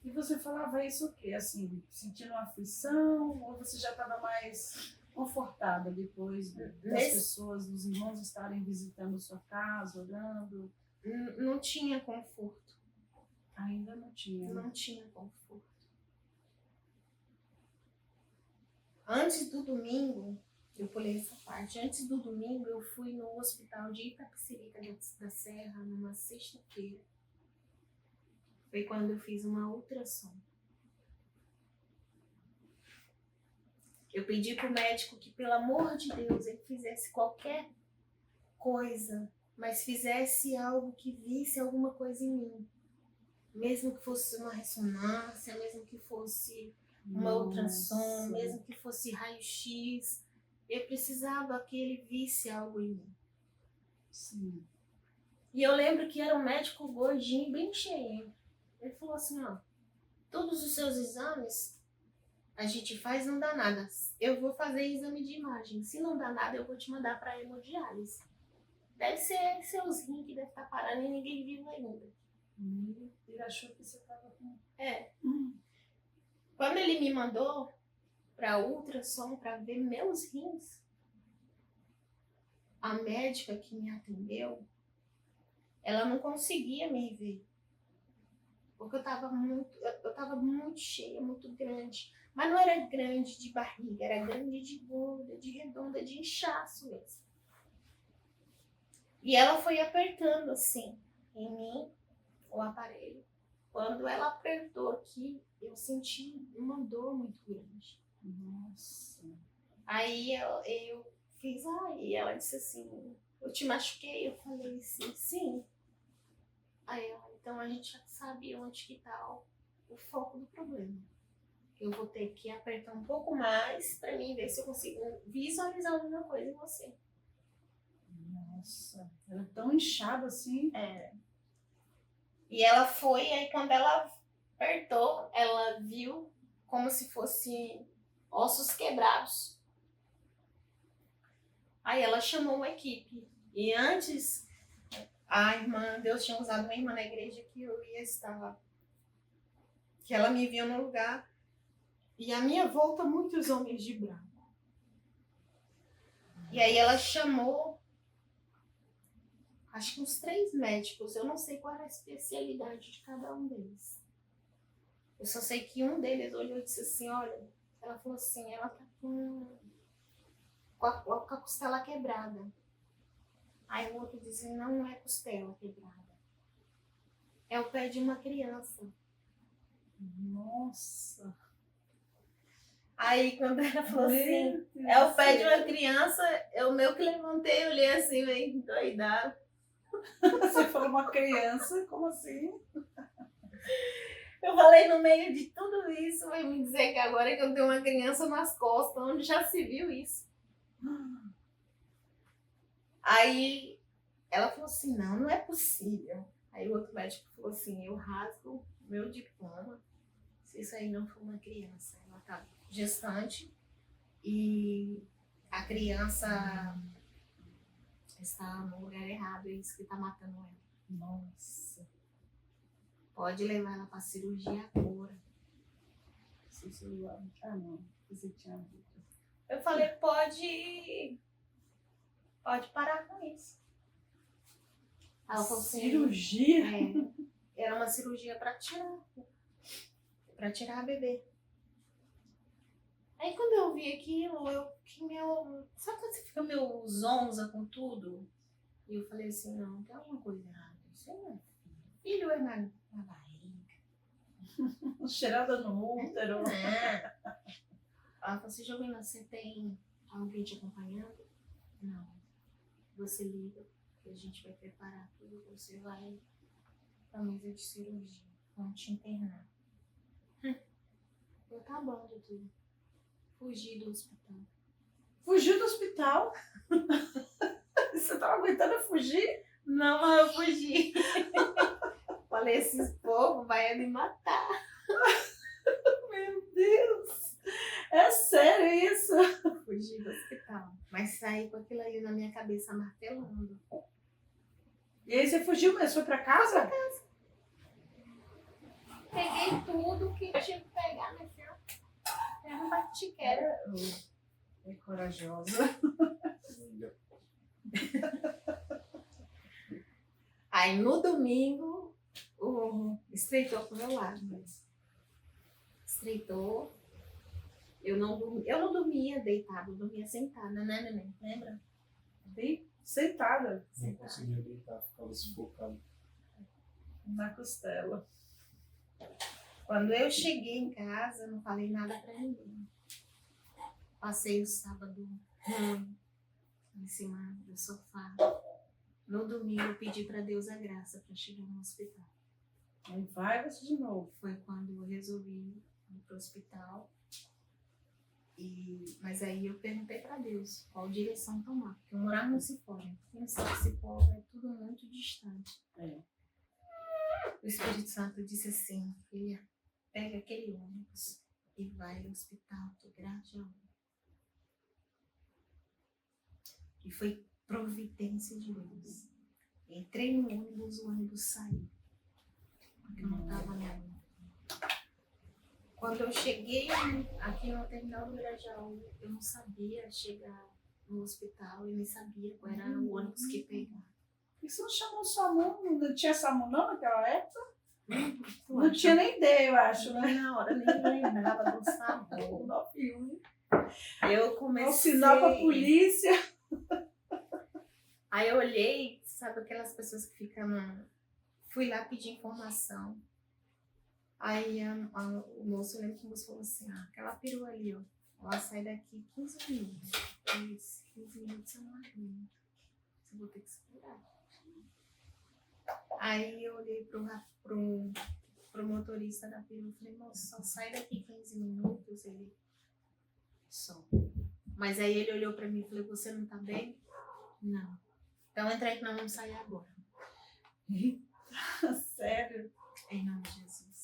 E você falava isso o quê? Assim, sentindo uma aflição? Ou você já estava mais confortada depois das pessoas, dos irmãos estarem visitando sua casa, orando? Não tinha conforto. Ainda não tinha. Não tinha conforto. Antes do domingo, eu pulei essa parte. Antes do domingo, eu fui no hospital de Itapecerica da Serra numa sexta-feira. Foi quando eu fiz uma ultrassom. Eu pedi pro médico que, pelo amor de Deus, ele fizesse qualquer coisa mas fizesse algo que visse alguma coisa em mim. Mesmo que fosse uma ressonância, mesmo que fosse uma ultrassom, mesmo que fosse raio-x, eu precisava que ele visse algo em mim. Sim. E eu lembro que era um médico gordinho, bem cheio. Ele falou assim, ó, todos os seus exames a gente faz, não dá nada. Eu vou fazer exame de imagem. Se não dá nada, eu vou te mandar para hemodiálise. Deve ser seus rins que deve estar parando e ninguém viu ainda. Ele achou que você estava com... Quando ele me mandou para ultrassom para ver meus rins, a médica que me atendeu, ela não conseguia me ver. Porque eu tava muito cheia, muito grande. Mas não era grande de barriga, era grande de gorda, de redonda, de inchaço mesmo. E ela foi apertando assim em mim o aparelho. Quando ela apertou aqui, eu senti uma dor muito grande. Nossa. Aí eu fiz, e ela disse assim, eu te machuquei? Eu falei assim, sim. Aí ela, então a gente já sabe onde que tá o foco do problema. Eu vou ter que apertar um pouco mais para mim ver se eu consigo visualizar alguma coisa em você. Nossa, era tão inchada assim. E ela foi, aí quando ela apertou, ela viu como se fosse ossos quebrados. Aí ela chamou uma equipe. E antes, Deus tinha usado uma irmã na igreja que eu ia estar, que ela me viu no lugar. E à minha volta, muitos homens de branco. E aí ela chamou, acho que uns 3 médicos. Eu não sei qual era a especialidade de cada um deles. Eu só sei que um deles olhou e disse assim, olha, ela falou assim, ela tá com a costela quebrada. Aí o outro disse, não é costela quebrada. É o pé de uma criança. Nossa. Aí quando ela falou assim, é o pé de uma criança, eu meio que levantei, olhei assim, meio doidado. Você falou uma criança, como assim? Eu falei, no meio de tudo isso, vai me dizer que agora que eu tenho uma criança nas costas, onde já se viu isso? Aí ela falou assim, não é possível. Aí o outro médico falou assim, eu rasgo meu diploma se isso aí não for uma criança. Ela tá gestante e a criança está no lugar errado, é isso que tá matando ela. Nossa. Pode levar ela pra cirurgia agora. Seu celular. Ah, não. Você tinha dito. Eu falei, pode parar com isso. Ela falou assim, cirurgia? Era uma cirurgia para tirar a bebê. Aí quando eu vi aquilo, sabe quando você fica meio zonza com tudo? E eu falei assim, não, tem alguma coisa errada. Isso não é filho é na barriga. Cheirada no útero. Ela falou assim, Jovina, você tem alguém te acompanhando? Não. Você liga, que a gente vai preparar tudo, você vai pra mesa de cirurgia. Vamos te internar. Eu tá bom, doutor. Fugi do hospital. Fugiu do hospital? Você tava aguentando fugir? Não, mas eu fugi. Falei, esses povos vai me matar. Meu Deus! É sério isso? Fugi do hospital. Mas saí com aquilo ali na minha cabeça martelando. E aí você fugiu mesmo? Foi pra casa? Peguei tudo que tinha que pegar, minha filha. Era um bate-quero. É corajosa. Aí no domingo, estreitou pro meu lado. Estreitou. Eu não dormia deitada, eu dormia sentada, né, neném? Lembra? Bem sentada. Não conseguia deitar, ficava sufocado. Na costela. Quando eu cheguei em casa, eu não falei nada pra ninguém. Passei o sábado em cima do sofá. No domingo eu pedi para Deus a graça para chegar no hospital. Aí vai você de novo. Foi quando eu resolvi ir para o hospital. Mas aí eu perguntei para Deus qual direção tomar. Porque eu morava no Cipó, né? Quem sabe Cipó é tudo muito distante. É. O Espírito Santo disse assim: filha, pega aquele ônibus e vai ao hospital de Grajaú. E foi providência de Deus. Entrei no ônibus, o ônibus saiu. Porque eu não estava lendo. Quando eu cheguei aqui no terminal do Grajaú, eu não sabia chegar no hospital, eu nem sabia qual era o ônibus que pegar. E você não chamou SAMU? Não tinha SAMU não naquela época? Não tinha nem ideia, eu acho, né? Na hora nem lembrava do SAMU. 91. Eu comecei... Um sinal pra polícia. Aí eu olhei, sabe aquelas pessoas que ficam... Fui lá pedir informação. Aí o moço, eu lembro que o moço falou assim, aquela perua ali, ó, ela sai daqui 15 minutos. Eu disse, 15 minutos eu não aguento. Eu vou ter que esperar. Aí eu olhei pro motorista da perua e falei, moço, só sai daqui 15 minutos. Ele, só. Mas aí ele olhou pra mim e falou, você não tá bem? Não. Então entra aí que nós vamos sair agora. Sério? Em nome de Jesus.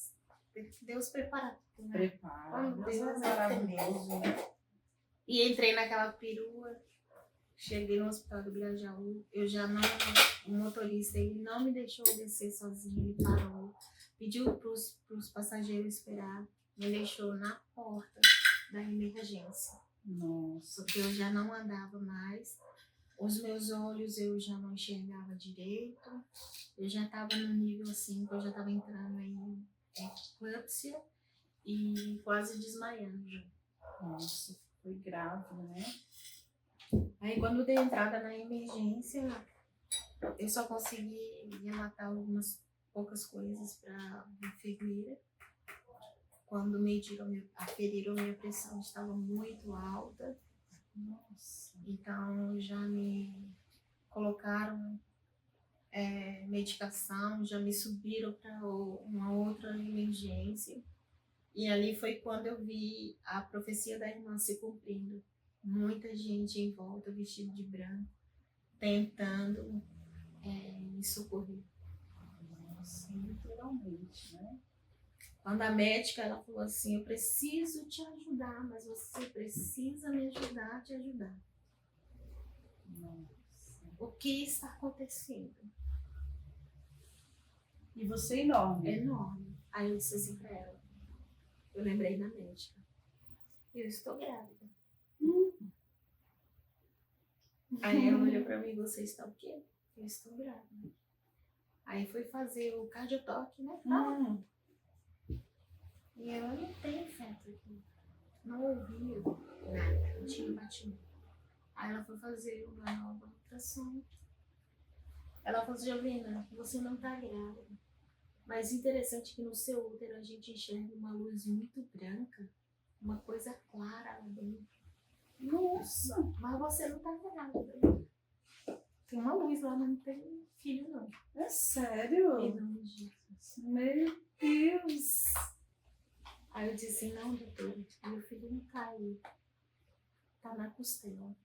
Deus prepara tudo, né? Prepara. Deus é maravilhoso. E entrei naquela perua, cheguei no hospital do Grajaú, o motorista, ele não me deixou descer sozinho, ele parou, pediu pros passageiros esperar, me deixou na porta da emergência. Nossa. Porque eu já não andava mais, os meus olhos eu já não enxergava direito, eu já estava no nível assim, que eu já estava entrando em eclâmpsia e quase desmaiando. Nossa, foi grave, né? Aí quando dei entrada na emergência, eu só consegui relatar algumas poucas coisas para a enfermeira. Quando aferiram minha pressão, estava muito alta. Nossa. Então já me colocaram medicação, já me subiram para uma outra emergência. E ali foi quando eu vi a profecia da irmã se cumprindo. Muita gente em volta, vestido de branco, tentando me socorrer. Nossa, literalmente, né? Quando a médica ela falou assim, eu preciso te ajudar, mas você precisa me ajudar a te ajudar. Nossa. O que está acontecendo? E você enorme. É enorme. Aí eu disse assim pra ela, eu lembrei da médica, eu estou grávida. Aí ela olhou pra mim, você está o quê? Eu estou grávida. Aí foi fazer o cardiotoque, né? E ela não tem feto aqui. Não ouvia nada, não tinha batimento. Aí ela foi fazer uma nova ultrassom. Ela falou assim, Jovina, você não tá grávida. Mas interessante que no seu útero a gente enxerga uma luz muito branca, uma coisa clara lá dentro. Nossa. Mas você não tá grávida. Tem uma luz lá, mas não tem filho não. É sério? Em nome de Jesus. Meu Deus. Aí eu disse assim, não, doutor, meu filho não tá aí. Tá na costela.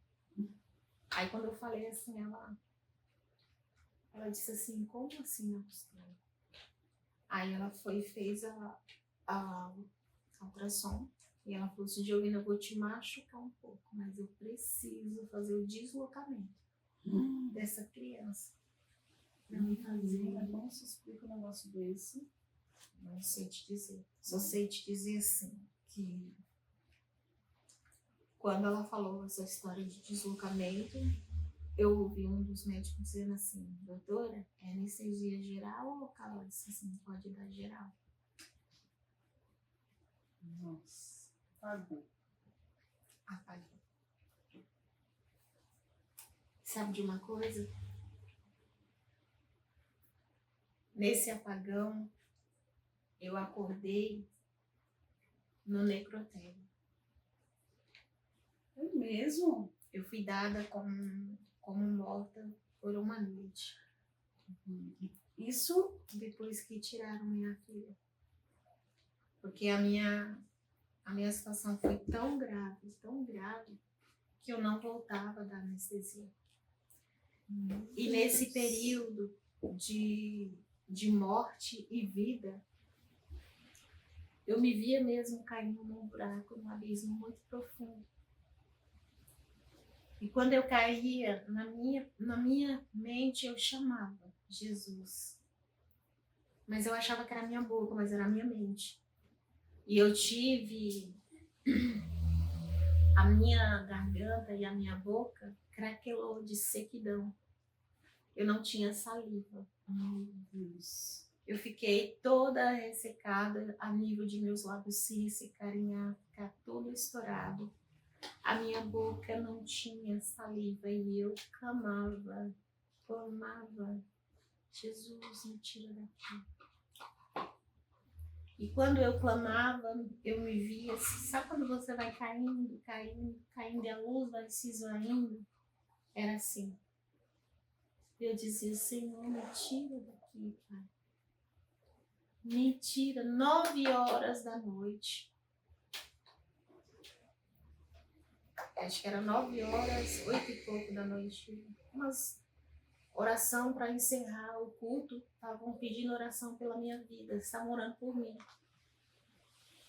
Aí quando eu falei assim, ela disse assim, como assim na costela? Aí ela foi e fez a ultrassom. E ela falou assim, Jovina, eu vou te machucar um pouco, mas eu preciso fazer o deslocamento dessa criança. Pra me fazer. Como se explica um negócio desse? Não sei te dizer. Só sei te dizer assim, que quando ela falou essa história de deslocamento, eu ouvi um dos médicos dizendo assim, doutora, é anestesia geral ou local? Ela disse assim, pode dar geral. Nossa, apagou. Apaguei. Sabe de uma coisa? Nesse apagão, eu acordei no necrotério. É mesmo? Eu fui dada como morta por uma noite. Isso, Depois que tiraram minha filha. Porque a minha situação foi tão grave, que eu não voltava da anestesia. E nesse período de morte e vida, eu me via mesmo caindo num buraco, num abismo muito profundo. E quando eu caía, na minha mente eu chamava Jesus. Mas eu achava que era a minha boca, mas era a minha mente. E eu tive a minha garganta e a minha boca craquelou de sequidão. Eu não tinha saliva. meu Deus. Eu fiquei toda ressecada a nível de meus lábios se ressecarem, ficar todo estourado. A minha boca não tinha saliva e eu clamava. Jesus, me tira daqui. E quando eu clamava, eu me via, sabe quando você vai caindo e a luz vai se esvaindo? Era assim. Eu dizia, Senhor, me tira daqui, Pai. Me tira, 9 horas da noite. Acho que era 9 horas, 8 e pouco da noite. Umas oração para encerrar o culto. Estavam pedindo oração pela minha vida. Estavam orando por mim.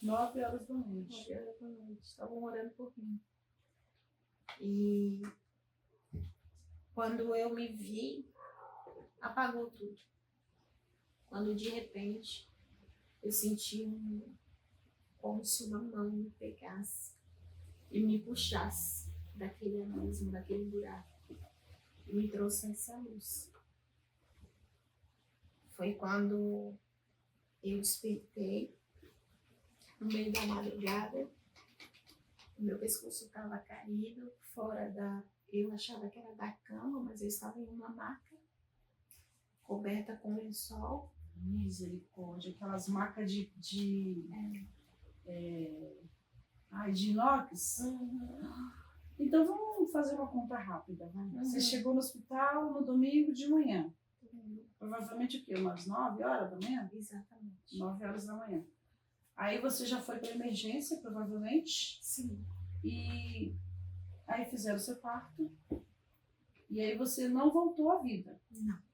9 horas da noite. 9 horas da noite. Estavam orando por mim. E quando eu me vi, apagou tudo. Quando de repente eu senti como se uma mão me pegasse e me puxasse daquele abismo, daquele buraco, e me trouxesse a luz. Foi quando eu despertei no meio da madrugada. O meu pescoço estava caído, fora da... Eu achava que era da cama, mas eu estava em uma maca, coberta com lençol. Misericórdia, aquelas macas de inox. Então vamos fazer uma conta rápida. Você chegou no hospital no domingo de manhã. Provavelmente o quê? Umas 9 horas da manhã? Exatamente. 9 horas da manhã. Aí você já foi para emergência, provavelmente. Sim. E aí fizeram o seu parto. E aí você não voltou à vida. Não.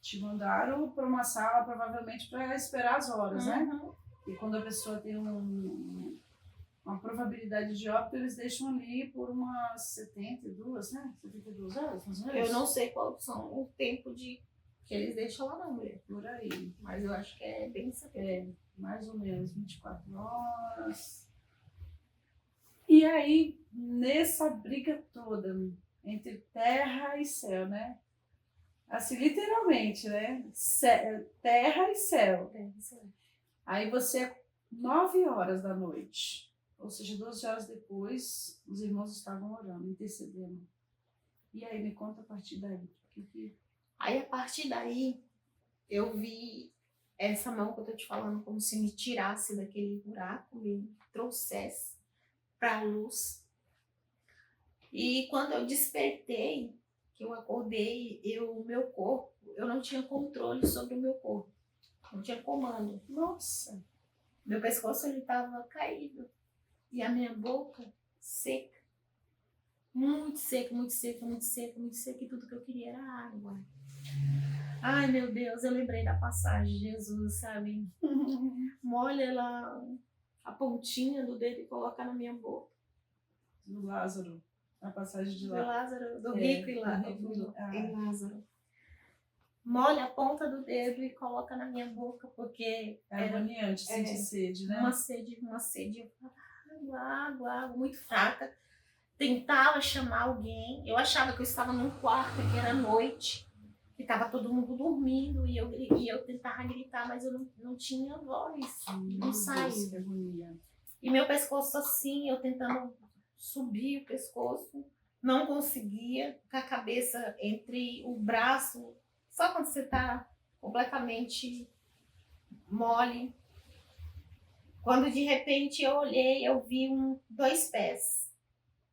Te mandaram para uma sala, provavelmente, para esperar as horas, né? Uhum. E quando a pessoa tem uma probabilidade de óbito, eles deixam ali por umas 72, né? 72 horas, mais ou menos? Eu não sei qual são o tempo que eles deixam lá, não, mulher. Por aí. Mas eu acho que é bem saber. Mais ou menos 24 horas. E aí, nessa briga toda, entre terra e céu, né? Assim, literalmente, né? Terra e céu. Aí você, 9 horas da noite, ou seja, 12 horas depois, os irmãos estavam orando, intercedendo. E aí, me conta a partir daí. Aí, a partir daí, eu vi essa mão que eu tô te falando, como se me tirasse daquele buraco, me trouxesse para a luz. E quando eu despertei, que eu acordei, o meu corpo, eu não tinha controle sobre o meu corpo. Não tinha comando. Nossa! Meu pescoço, ele estava caído. E a minha boca seca. Muito seca, muito seca, muito seca, muito seca. E tudo que eu queria era água. Ai, meu Deus, eu lembrei da passagem de Jesus, sabe? Molha lá a pontinha do dedo e coloca na minha boca. Do Lázaro. A passagem de Do Lázaro, do rico e Lázaro. Molha a ponta do dedo e coloca na minha boca, porque é agoniante sentir sede, né? Uma sede. Eu falava, água, muito fraca. Tentava chamar alguém. Eu achava que eu estava num quarto, que era noite, que estava todo mundo dormindo, e eu tentava gritar, mas eu não tinha voz, não saía. E meu pescoço assim, eu tentando subir o pescoço, não conseguia, com a cabeça entre o braço, só quando você tá completamente mole. Quando de repente eu olhei, eu vi 2 pés.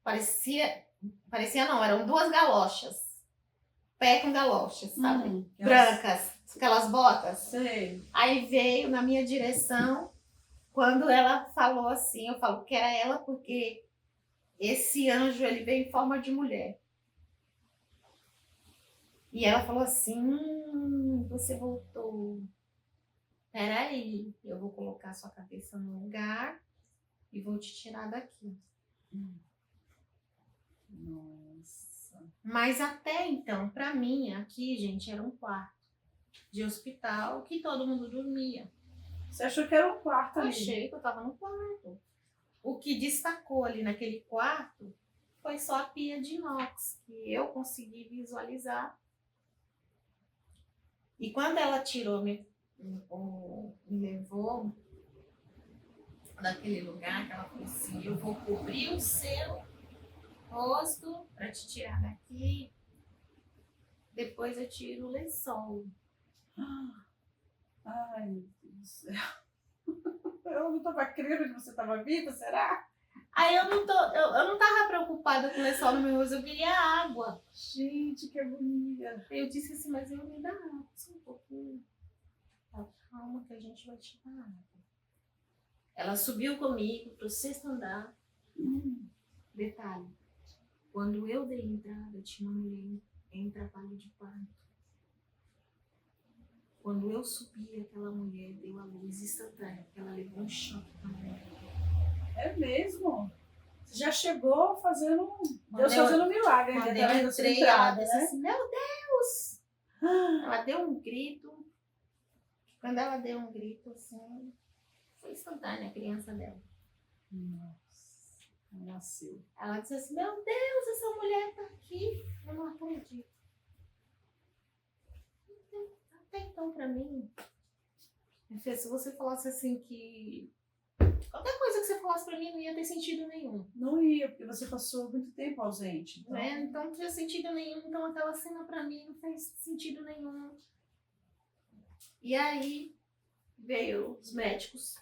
Parecia não, eram 2 galochas. pé com galochas, sabe? Nossa. Brancas, aquelas botas. Sei. Aí veio na minha direção, quando ela falou assim, eu falo que era ela porque esse anjo, ele veio em forma de mulher. E ela falou assim, você voltou. Peraí, eu vou colocar sua cabeça no lugar e vou te tirar daqui. Nossa. Mas até então, pra mim, aqui, gente, era um quarto de hospital que todo mundo dormia. Você achou que era um quarto Eu ali? achei que eu tava no quarto. O que destacou ali naquele quarto foi só a pia de inox, que eu consegui visualizar. E quando ela tirou, me levou daquele lugar, que ela falou assim, eu vou cobrir o seu rosto para te tirar daqui. Depois eu tiro o lençol. Ai, meu Deus do céu. Eu não estava crendo que você estava viva, será? Aí eu não tava preocupada com o lençol no meu rosto, eu queria água. Gente, que agonia. Eu disse assim, mas eu me dá água, só um pouquinho. Ela, calma que a gente vai te dar água. Ela subiu comigo pro 6º andar. Detalhe, quando eu dei entrada, tinha uma mulher em trabalho de parto. Quando eu subi, aquela mulher deu a luz instantânea, porque ela levou um choque também. É mesmo? Você já chegou fazendo. Deus eu- fazendo um milagre, Quando ainda eu através da sua entrei, ela entrada, disse né? assim, meu Deus! Ela deu um grito. Quando ela deu um grito, assim, foi instantânea a criança dela. Nossa, nasceu. Ela disse assim, meu Deus, essa mulher tá aqui. Eu não acredito. Até então, pra mim, se você falasse assim que... Qualquer coisa que você falasse pra mim não ia ter sentido nenhum. Não ia, porque você passou muito tempo ausente. Então... Né? Então não tinha sentido nenhum. Então aquela cena pra mim não fez sentido nenhum. E aí veio os médicos,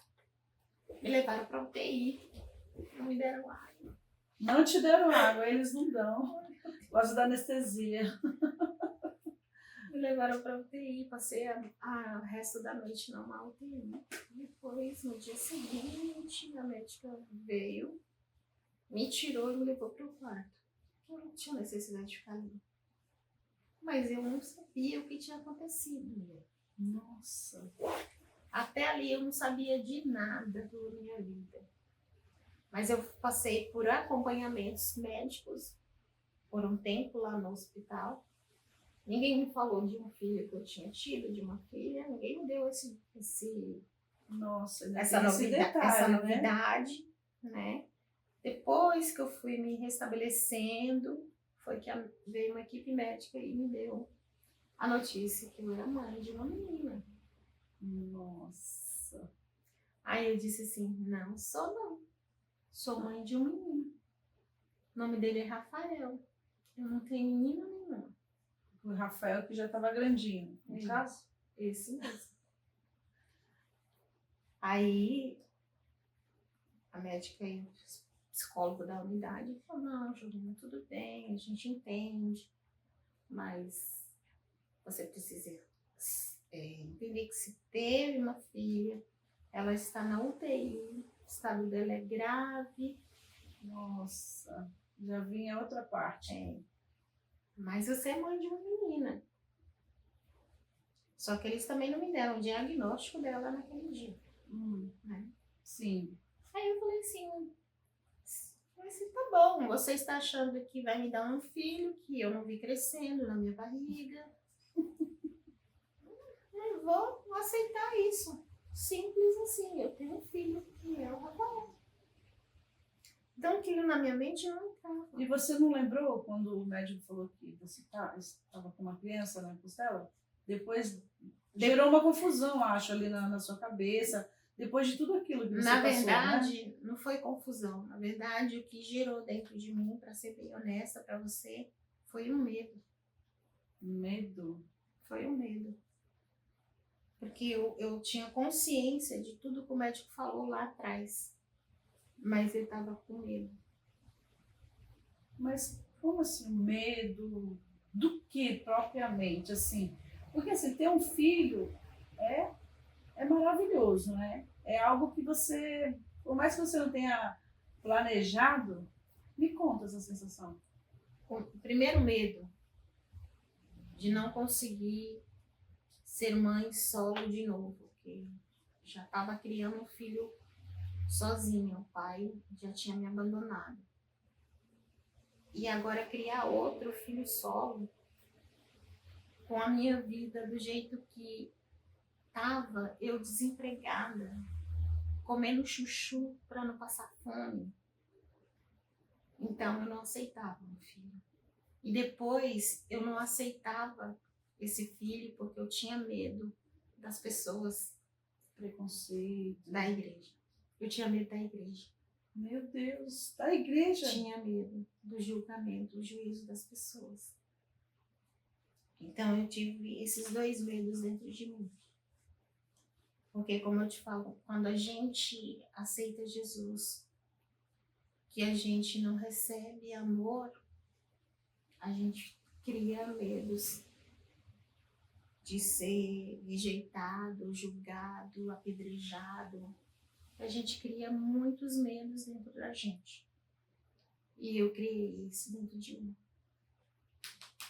me levaram pra UTI. Não me deram água. Não te deram água, eles não dão. Gosto da anestesia. Me levaram pra UTI, passei o resto da noite numa UTI. Depois, no dia seguinte, a médica veio, me tirou e me levou pro quarto. Eu não tinha necessidade de ficar ali. Mas eu não sabia o que tinha acontecido. Nossa. Até ali eu não sabia de nada da minha vida. Mas eu passei por acompanhamentos médicos por um tempo lá no hospital. Ninguém me falou de um filho que eu tinha tido, de uma filha. Ninguém me deu Nossa, essa tem esse detalhe, né? novidade, né? Depois que eu fui me restabelecendo, foi que veio uma equipe médica e me deu a notícia que eu era mãe de uma menina. Nossa. Aí eu disse assim, não sou não. Sou mãe de um menino. O nome dele é Rafael. Eu não tenho menina nenhuma. O Rafael que já estava grandinho, no caso? Esse mesmo. Aí a médica e o psicólogo da unidade falou, não, Juliana, tudo bem, a gente entende, mas você precisa entender que se teve uma filha, ela está na UTI, o estado dela é grave. Nossa, já vinha outra parte. Mas você é mãe de uma menina. Só que eles também não me deram o diagnóstico dela naquele dia. Né? Sim. Aí eu falei assim, tá bom, você está achando que vai me dar um filho que eu não vi crescendo na minha barriga. Não vou aceitar isso. Simples assim, eu tenho um filho que é o Rafael. Então aquilo na minha mente não estava. E você não lembrou quando o médico falou que você estava com uma criança na costela? Depois gerou uma confusão, acho, ali na sua cabeça. Depois de tudo aquilo que você Na passou, verdade, né? não foi confusão. Na verdade, o que gerou dentro de mim, para ser bem honesta para você, foi um medo. Medo. Foi um medo. Porque eu tinha consciência de tudo que o médico falou lá atrás. Mas ele estava com medo. Mas como assim, medo? do que propriamente, assim? Porque assim, ter um filho é maravilhoso, né? É algo que você, por mais que você não tenha planejado, me conta essa sensação. O primeiro medo de não conseguir ser mãe solo de novo, porque já estava criando um filho sozinha, o pai já tinha me abandonado. E agora criar outro filho solo, com a minha vida do jeito que estava, eu desempregada, comendo chuchu para não passar fome. Então eu não aceitava meu filho. E depois eu não aceitava esse filho porque eu tinha medo das pessoas, Preconceito. da igreja. Eu tinha medo da igreja. Meu Deus, da igreja. Tinha medo do julgamento, do juízo das pessoas. Então eu tive esses dois medos dentro de mim. Porque, como eu te falo, quando a gente aceita Jesus, que a gente não recebe amor, a gente cria medos de ser rejeitado, julgado, apedrejado. A gente cria muitos medos dentro da gente. E eu criei isso dentro de mim.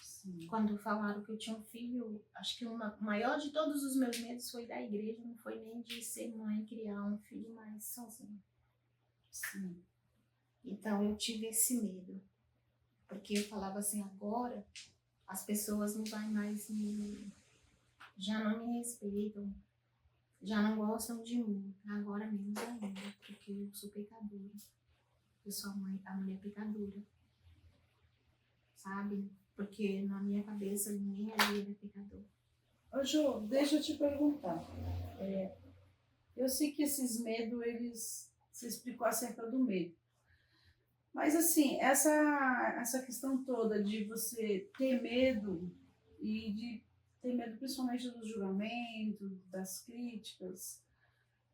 Sim. Quando falaram que eu tinha um filho, acho que o maior de todos os meus medos foi da igreja, não foi nem de ser mãe e criar um filho mais sozinho. Sim. Então eu tive esse medo. Porque eu falava assim, agora as pessoas não vai mais já não me respeitam, já não gostam de mim, agora menos ainda, porque eu sou pecadora. Eu sou a mulher pecadora, sabe? Porque na minha cabeça ninguém ali era pecador. Ô, Jô, deixa eu te perguntar. Eu sei que esses medos, você explicou acerca do medo. Mas assim, essa questão toda de você ter medo e de ter medo principalmente do julgamento, das críticas,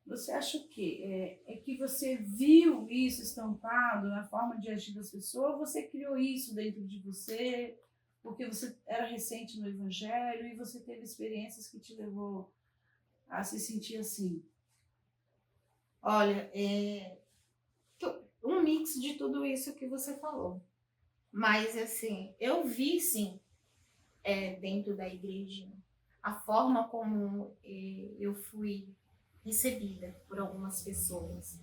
você acha o quê? É que você viu isso estampado na forma de agir das pessoas, ou você criou isso dentro de você, porque você era recente no Evangelho e você teve experiências que te levou a se sentir assim? Olha, um mix de tudo isso que você falou. Mas assim, eu vi sim, dentro da igreja, a forma como eu fui recebida por algumas pessoas.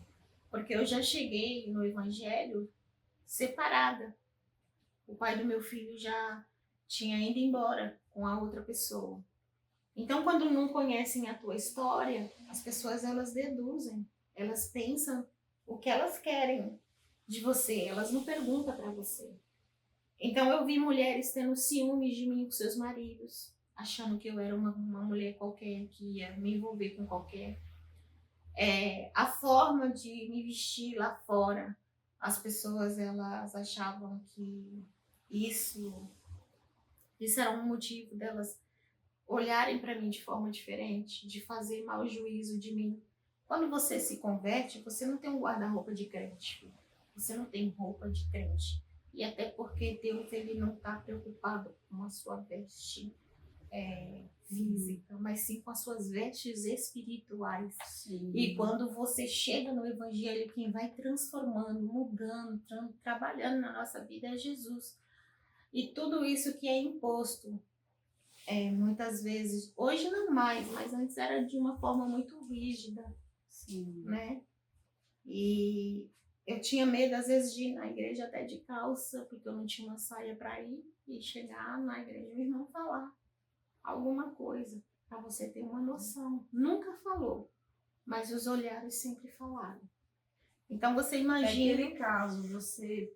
Porque eu já cheguei no Evangelho separada. O pai do meu filho já tinha ido embora com a outra pessoa. Então, quando não conhecem a tua história, as pessoas elas deduzem, elas pensam o que elas querem de você, elas não perguntam para você. Então, eu vi mulheres tendo ciúmes de mim com seus maridos, achando que eu era uma mulher qualquer, que ia me envolver com qualquer. A forma de me vestir lá fora, as pessoas elas achavam que isso era um motivo delas olharem para mim de forma diferente, de fazer mau juízo de mim. Quando você se converte, você não tem um guarda-roupa de crente, filho. Você não tem roupa de crente. E até porque Deus ele não está preocupado com a sua veste física, mas sim com as suas vestes espirituais. Sim. E quando você chega no Evangelho, quem vai transformando, mudando, trabalhando na nossa vida é Jesus. E tudo isso que é imposto, muitas vezes, hoje não mais, mas antes era de uma forma muito rígida. Sim. Né? E eu tinha medo, às vezes, de ir na igreja até de calça, porque eu não tinha uma saia para ir, e chegar na igreja e o irmão falar alguma coisa, para você ter uma noção. Nunca falou, mas os olhares sempre falaram. Então você imagina. Naquele caso, você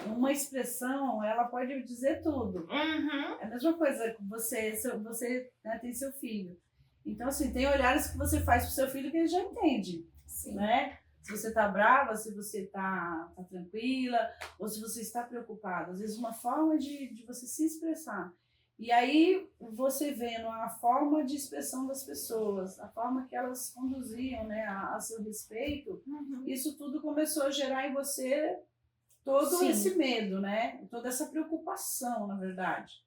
uma expressão, ela pode dizer tudo. Uhum. É a mesma coisa que você né, tem seu filho. Então, assim, tem olhares que você faz pro seu filho que ele já entende. Sim. Né? Se você tá brava, se você tá tranquila, ou se você está preocupada. Às vezes, uma forma de você se expressar. E aí, você vendo a forma de expressão das pessoas, a forma que elas conduziam, né, a seu respeito, Uhum. isso tudo começou a gerar em você todo Sim. esse medo, né? Toda essa preocupação, na verdade.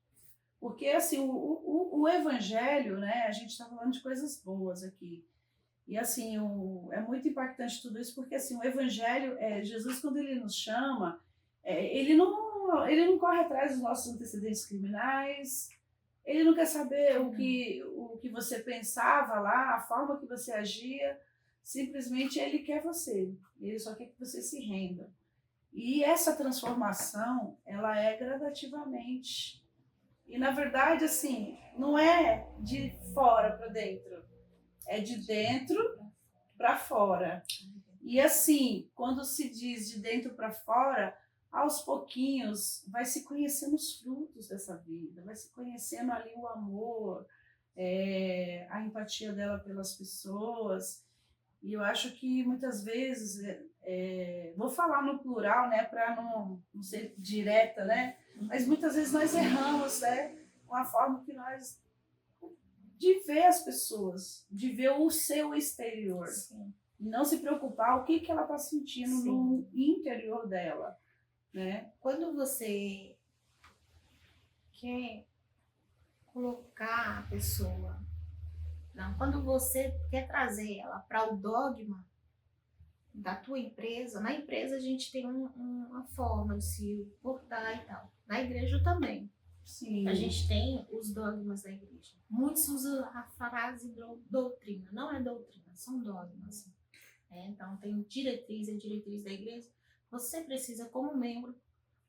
Porque, assim, o evangelho, né? A gente está falando de coisas boas aqui. E, assim, é muito impactante tudo isso, porque, assim, o evangelho, Jesus, quando ele nos chama, ele não corre atrás dos nossos antecedentes criminais, ele não quer saber o que você pensava lá, a forma que você agia, simplesmente ele quer você, ele só quer que você se renda. E essa transformação, ela é gradativamente. E, na verdade, assim, não é de fora para dentro, é de dentro para fora. E, assim, quando se diz de dentro para fora, aos pouquinhos vai se conhecendo os frutos dessa vida, vai se conhecendo ali o amor, a empatia dela pelas pessoas. E eu acho que muitas vezes, vou falar no plural, né, para não ser direta, né, mas muitas vezes nós erramos, né, com a forma que nós de ver as pessoas, de ver o seu exterior, Sim. e não se preocupar o que ela está sentindo Sim. no interior dela, né? Quando você quer colocar a pessoa, não, quando você quer trazer ela para o dogma da tua empresa, na empresa a gente tem uma forma de se portar e tal. Na igreja também. Sim. A gente tem os dogmas da igreja. Muitos usam a frase doutrina. Não é doutrina, são dogmas. Então, tem diretriz, a diretriz da igreja. Você precisa, como membro,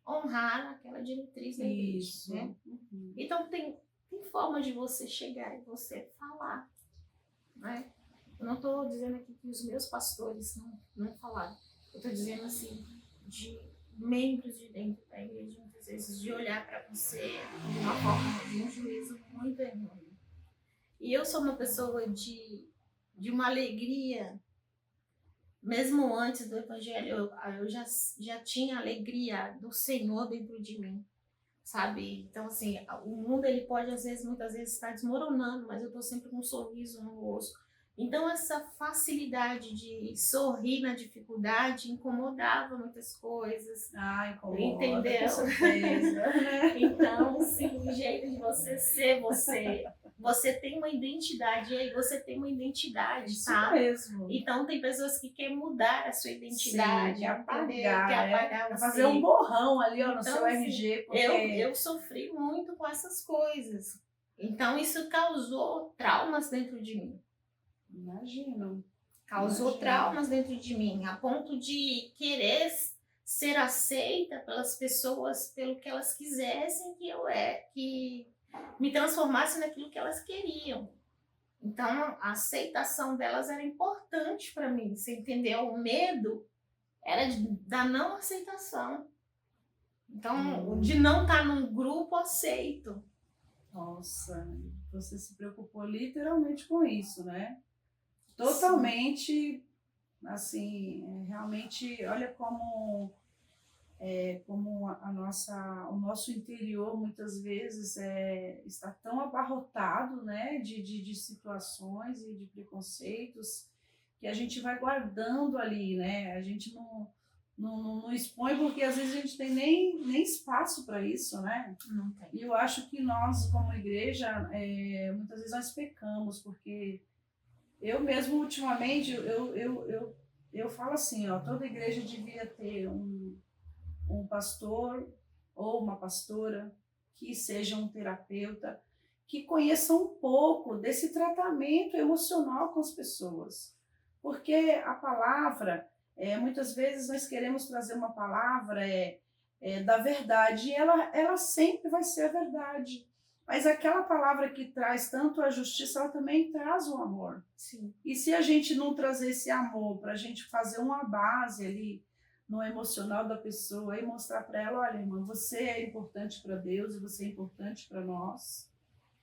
honrar aquela diretriz da igreja. Isso. Né? Uhum. Então, tem forma de você chegar e você falar. Né? Eu não estou dizendo aqui que os meus pastores não falaram. Eu estou dizendo assim, de membros de dentro da igreja, muitas vezes, de olhar para você de uma forma, de um juízo muito enorme. E eu sou uma pessoa de uma alegria, mesmo antes do evangelho, eu já tinha a alegria do Senhor dentro de mim, sabe? Então, assim, o mundo, ele pode, muitas vezes, estar desmoronando, mas eu estou sempre com um sorriso no rosto. Então, essa facilidade de sorrir na dificuldade incomodava muitas coisas. Incomoda, entendeu? Com certeza, né? Então, sim, o jeito de você ser você. Você tem uma identidade, e aí você tem uma identidade, Isso tá? mesmo. Então, tem pessoas que querem mudar a sua identidade, Sim, quer apagar quer você. fazer um borrão ali, ó, no Então, seu RG. Porque... eu sofri muito com essas coisas. Então, isso causou traumas dentro de mim. Imagino. Causou traumas dentro de mim, a ponto de querer ser aceita pelas pessoas pelo que elas quisessem que me transformasse naquilo que elas queriam. Então, a aceitação delas era importante para mim, você entendeu? O medo era da não aceitação. Então, de não estar num grupo aceito. Nossa, você se preocupou literalmente com isso, né? Totalmente, assim, realmente, olha como o nosso interior muitas vezes está tão abarrotado, né, de situações e de preconceitos que a gente vai guardando ali, né? A gente não expõe porque às vezes a gente tem nem espaço para isso, né? Não tem. E eu acho que nós, como igreja, muitas vezes nós pecamos, porque eu mesmo ultimamente, eu falo assim, ó, toda igreja devia ter um pastor ou uma pastora que seja um terapeuta, que conheça um pouco desse tratamento emocional com as pessoas. Porque a palavra, muitas vezes nós queremos trazer uma palavra da verdade, e ela sempre vai ser a verdade. Mas aquela palavra que traz tanto a justiça, ela também traz o amor. Sim. E se a gente não trazer esse amor para a gente fazer uma base ali no emocional da pessoa e mostrar para ela, olha, irmã, você é importante para Deus e você é importante para nós.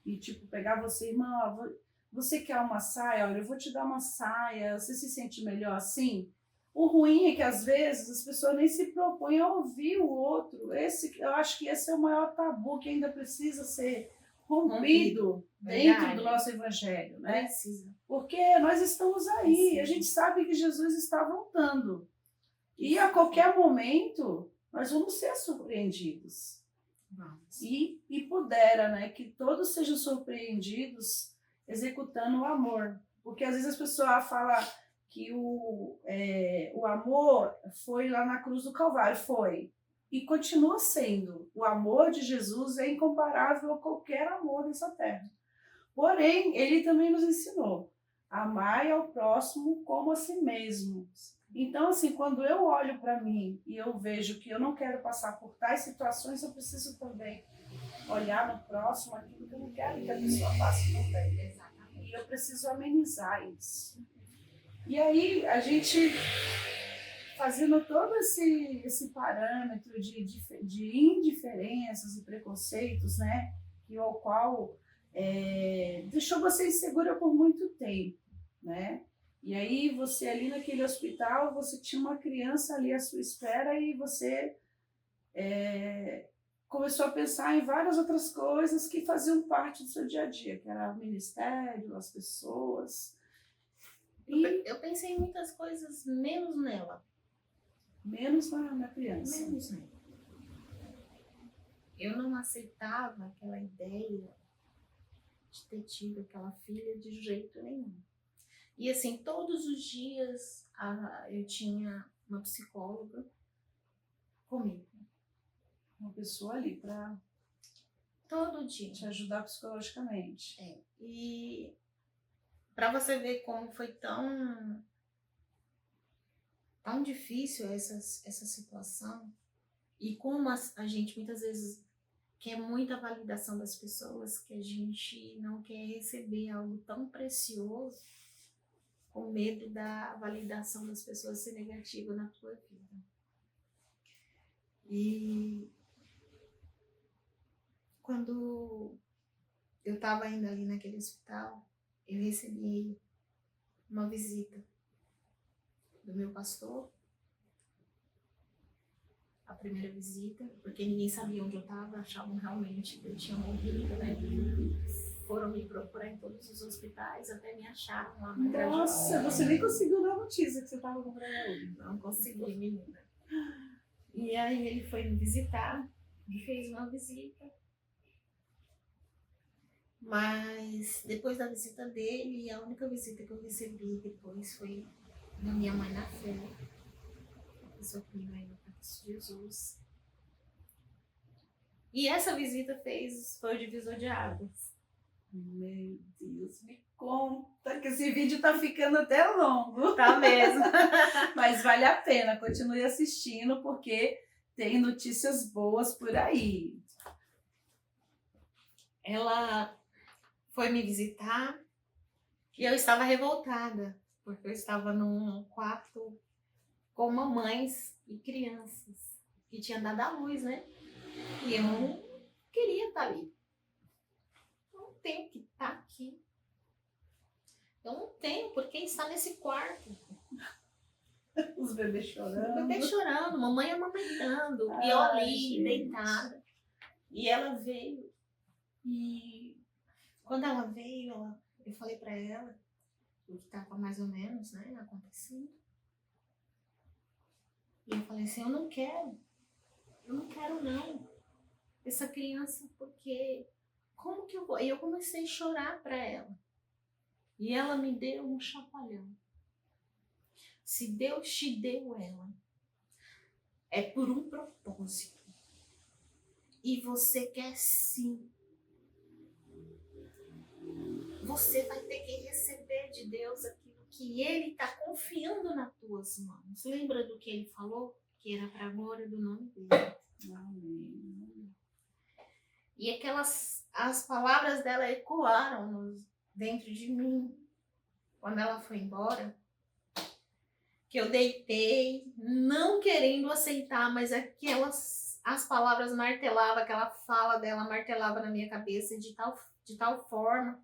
E tipo, pegar você, irmã, você quer uma saia? Olha, eu vou te dar uma saia, você se sente melhor assim? O ruim é que às vezes as pessoas nem se propõem a ouvir o outro. Eu acho que esse é o maior tabu que ainda precisa ser rompido dentro do nosso evangelho, né? Precisa. Porque nós estamos aí, a gente sabe que Jesus está voltando. E a qualquer momento nós vamos ser surpreendidos. Vamos. E pudera, né, que todos sejam surpreendidos executando o amor. Porque às vezes as pessoas falam que o amor foi lá na cruz do Calvário, foi. E continua sendo. O amor de Jesus é incomparável a qualquer amor nessa terra. Porém, ele também nos ensinou: amai ao próximo como a si mesmo. Então, assim, quando eu olho para mim e eu vejo que eu não quero passar por tais situações, eu preciso também olhar no próximo aquilo que eu não quero que a pessoa passe também. Exatamente. E eu preciso amenizar isso. E aí, a gente fazendo todo esse parâmetro de indiferenças e preconceitos, né, que ao qual deixou você insegura por muito tempo, né? E aí você ali naquele hospital, você tinha uma criança ali à sua espera e você começou a pensar em várias outras coisas que faziam parte do seu dia a dia, que era o ministério, as pessoas. E Eu pensei em muitas coisas, menos nela. menos na criança. Menos nela. Eu não aceitava aquela ideia de ter tido aquela filha de jeito nenhum. E assim, todos os dias eu tinha uma psicóloga comigo. Uma pessoa ali para Todo dia. te ajudar psicologicamente. E para você ver como foi tão difícil essa situação e como a gente muitas vezes quer muita validação das pessoas, que a gente não quer receber algo tão precioso com medo da validação das pessoas ser negativa na tua vida. E quando eu estava ainda ali naquele hospital, eu recebi uma visita do meu pastor, a primeira visita, porque ninguém sabia onde eu estava, achavam realmente que eu tinha morrido, né? Foram me procurar em todos os hospitais, até me acharam lá na Grajaú. Nossa, você nem conseguiu dar notícia que você estava com Grajaú. Não consegui, menina. E aí ele foi me visitar, me fez uma visita. Mas depois da visita dele, a única visita que eu recebi depois foi da minha mãe na fé. A pessoa que me ganhou para Jesus. E essa visita foi o divisor de águas. Meu Deus, me conta que esse vídeo tá ficando até longo. Tá mesmo. Mas vale a pena, continue assistindo porque tem notícias boas por aí. Ela foi me visitar e eu estava revoltada, porque eu estava num quarto com mamães e crianças que tinham dado à luz, né? E eu não queria estar ali. Eu não tenho que estar aqui. Eu não tenho por que estar nesse quarto. Os bebês chorando. O bebê chorando, mamãe amamentando, e eu ali, gente, deitada. E ela veio. E quando ela veio, eu falei pra ela o que estava mais ou menos, né, acontecendo. E eu falei assim, eu não quero não, essa criança, porque como que eu vou? E eu comecei a chorar pra ela. E ela me deu um chacoalhão. Se Deus te deu ela, é por um propósito. E você quer sim. Você vai ter que receber de Deus aquilo que Ele está confiando nas tuas mãos. Lembra do que Ele falou? Que era para a glória do nome dele. Amém. E as palavras dela ecoaram dentro de mim. Quando ela foi embora, que eu deitei, não querendo aceitar, mas as palavras martelavam, aquela fala dela martelava na minha cabeça de tal forma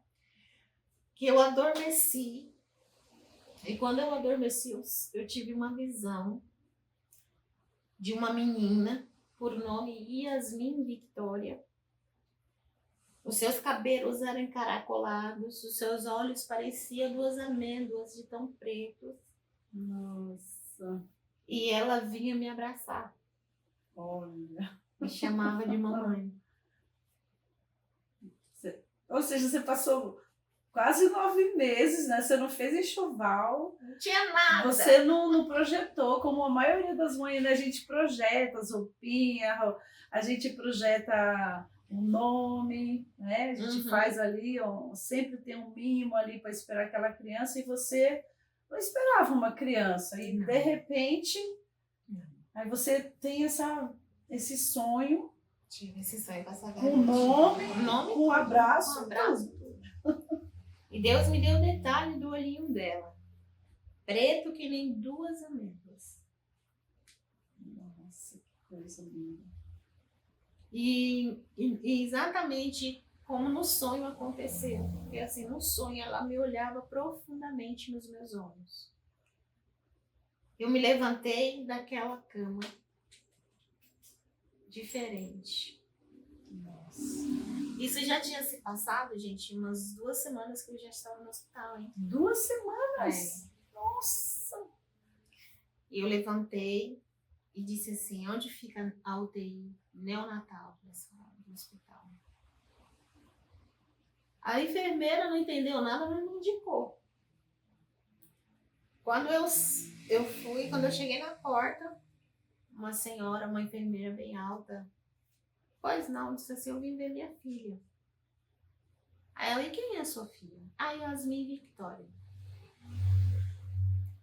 que eu adormeci. E quando eu adormeci, eu tive uma visão de uma menina por nome Yasmin Victoria. Os seus cabelos eram encaracolados, os seus olhos pareciam 2 amêndoas de tão pretos. Nossa. E ela vinha me abraçar. Olha. Me chamava de mamãe. Ou seja, você passou quase 9 meses, né? Você não fez enxoval. Não tinha nada. Você não projetou, como a maioria das mães, né? A gente projeta as roupinhas, a gente projeta um nome, né? A gente faz ali, ó, sempre tem um mimo ali para esperar aquela criança e você não esperava uma criança. E de repente, aí você tem esse sonho. Tive esse sonho passar Com o nome, com um abraço. Com abraço. E Deus me deu o detalhe do olhinho dela. Preto que nem 2 amêndoas. Nossa, que coisa linda. E exatamente como no sonho aconteceu. Porque assim, no sonho ela me olhava profundamente nos meus olhos. Eu me levantei daquela cama diferente. Nossa. Isso já tinha se passado, gente, umas 2 semanas que eu já estava no hospital, hein? 2 semanas? É. Nossa! E eu levantei e disse assim, onde fica a UTI neonatal do hospital? A enfermeira não entendeu nada, mas me indicou. Quando eu fui, quando eu cheguei na porta, uma senhora, uma enfermeira bem alta, pois não, disse assim, eu vim ver minha filha. Aí ela, e quem é a sua filha? A Yasmin Victoria.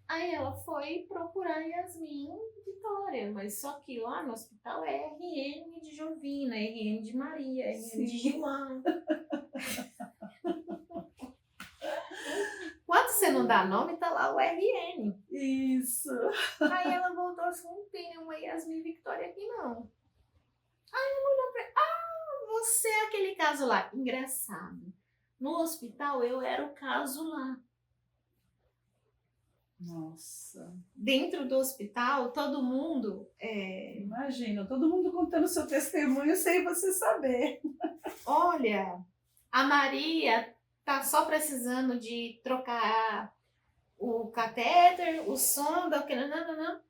Aí ela foi procurar Yasmin Vitória, mas só que lá no hospital é RN de Jovina, RN de Maria, RN de João. Quando você não dá nome, tá lá o RN. Isso. Aí ela voltou assim, não tem nenhuma Yasmin Victoria aqui não. Aí ela olhou pra você é aquele caso lá. Engraçado. No hospital eu era o caso lá. Nossa. Dentro do hospital, todo mundo... Imagina, todo mundo contando seu testemunho sem você saber. Olha, a Maria tá só precisando de trocar o catéter, o sonda, o que não.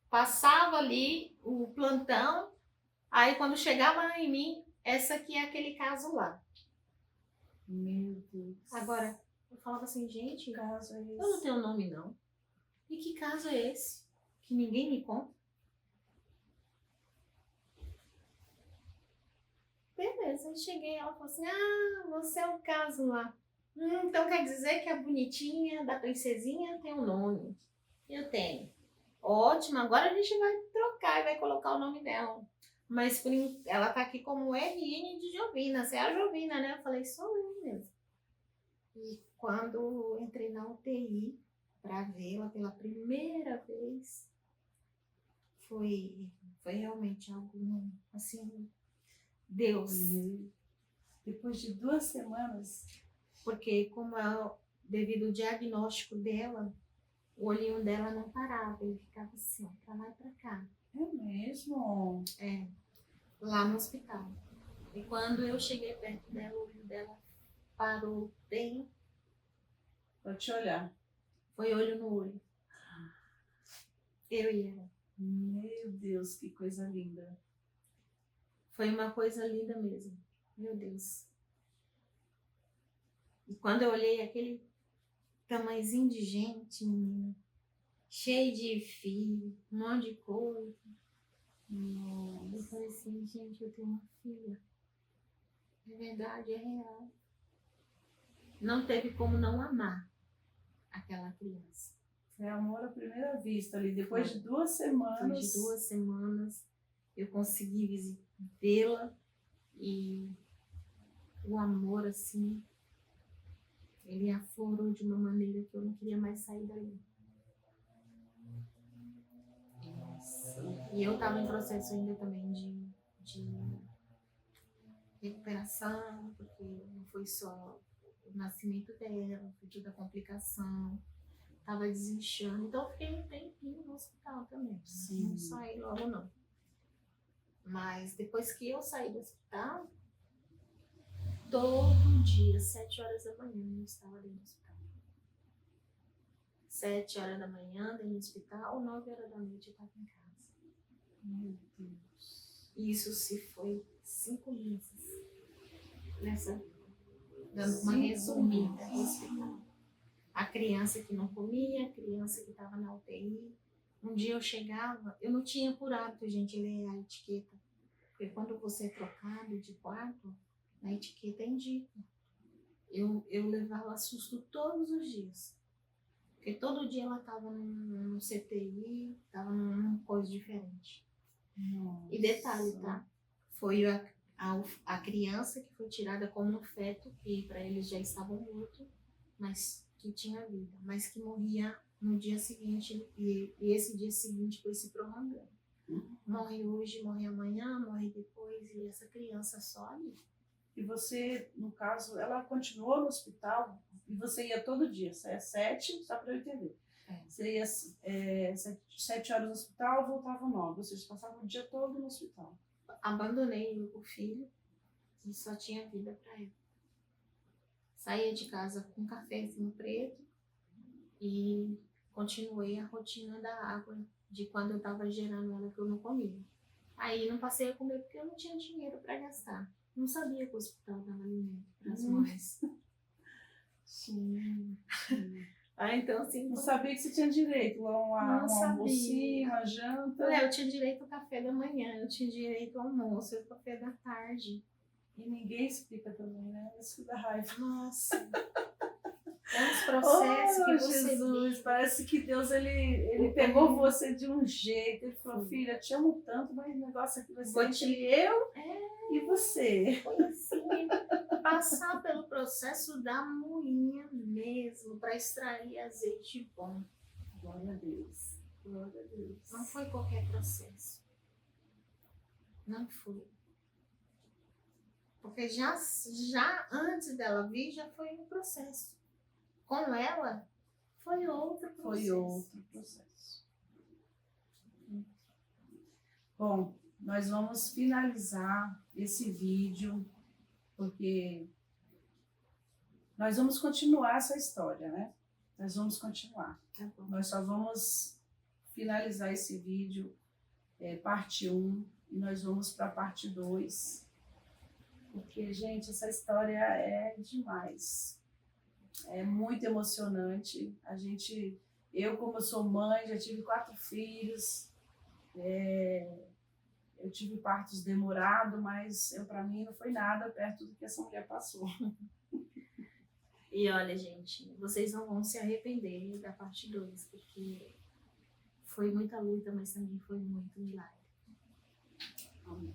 Passava ali o plantão, aí quando chegava em mim, essa aqui é aquele caso lá. Meu Deus. Agora, eu falava assim, gente, Que caso é esse? eu não tenho nome não. E que caso é esse? Que ninguém me conta? Beleza, aí cheguei, ela falou assim, você é o caso lá. Então quer dizer que a bonitinha da princesinha tem um nome. Eu tenho. Ótimo, agora a gente vai trocar e vai colocar o nome dela. Mas ela tá aqui como RN de Jovina. Você é a Jovina, né? Eu falei, sou eu mesmo. E quando entrei na UTI para vê-la pela primeira vez, foi realmente algo assim, Deus. Depois de 2 semanas. Porque como devido ao diagnóstico dela, o olhinho dela não parava, ele ficava assim, ó, pra lá e pra cá. É mesmo? É, lá no hospital. E quando eu cheguei perto dela, o olho dela parou bem, Pra te olhar. foi olho no olho. Eu e ela. Meu Deus, que coisa linda. Foi uma coisa linda mesmo. Meu Deus. E quando eu olhei aquele tamanhozinho de gente, menina, cheio de fio, um monte de coisa. Eu falei assim, gente, eu tenho uma filha. É verdade, é real. Não teve como não amar aquela criança. Foi amor à primeira vista ali. Depois de 2 semanas. Depois de 2 semanas, eu consegui vê-la e o amor, assim, ele aflorou de uma maneira que eu não queria mais sair dali. Nossa. E eu estava em processo ainda também de recuperação, porque não foi só o nascimento dela, foi toda a complicação, estava desinchando. Então eu fiquei um tempinho no hospital também. Sim. Não saí logo não. Mas depois que eu saí do hospital, todo dia, 7 horas da manhã, eu estava dentro do hospital. 7 horas da manhã dentro do hospital, 9 horas da noite eu estava em casa. Meu Deus. Isso se foi 5 meses. Nessa, dando uma 5 resumida no hospital. A criança que não comia, a criança que estava na UTI. Um dia eu chegava, eu não tinha por hábito, gente, ler a etiqueta. Porque quando você é trocado de quarto, na etiqueta indica. Eu levava susto todos os dias. Porque todo dia ela estava num CTI, estava numa coisa diferente. Nossa. E detalhe, tá? Foi a criança que foi tirada como um feto, que para eles já estavam mortos, mas que tinha vida, mas que morria no dia seguinte, e esse dia seguinte foi se prolongando. Morre hoje, morre amanhã, morre depois, e essa criança só ali. E você, no caso, ela continuou no hospital e você ia todo dia, saia 7, só para eu entender. Você ia 7 horas no hospital, voltava 9, ou seja, passava o dia todo no hospital. Abandonei o filho e só tinha vida para ele. Saía de casa com um cafezinho preto e continuei a rotina da água de quando eu estava gerando ela, que eu não comia. Aí não passei a comer porque eu não tinha dinheiro para gastar. Não sabia que o hospital dava alimento para as mães. Sim. Então assim... Não sabia que você tinha direito a um almocinho, uma janta. Eu tinha direito ao café da manhã, eu tinha direito ao almoço, ao café da tarde. E ninguém explica também, né? Isso dá raiva. Nossa. É uns processos que você Jesus, vive. parece que Deus ele pegou você de um jeito. Ele falou, filha, te amo tanto, mas o negócio aqui vai ser entre eu e você. Foi assim, passar pelo processo da moinha mesmo, para extrair azeite bom. Glória a Deus. Glória a Deus. Não foi qualquer processo. Não foi. Porque já antes dela vir, já foi um processo. Com ela, foi outro processo. Foi outro processo. Bom, nós vamos finalizar esse vídeo, porque nós vamos continuar essa história, né? Nós vamos continuar. Tá bom. Nós só vamos finalizar esse vídeo, parte 1, e nós vamos para a parte 2. Porque, gente, essa história é demais. É muito emocionante. Eu como sou mãe, já tive 4 filhos. Eu tive partos demorados, mas para mim não foi nada perto do que essa mulher passou. E olha, gente, vocês não vão se arrepender da parte 2, porque foi muita luta, mas também foi muito milagre. Amém.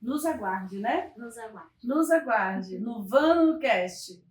Nos aguarde, né? Nos aguarde. Nos aguarde no VanoCast.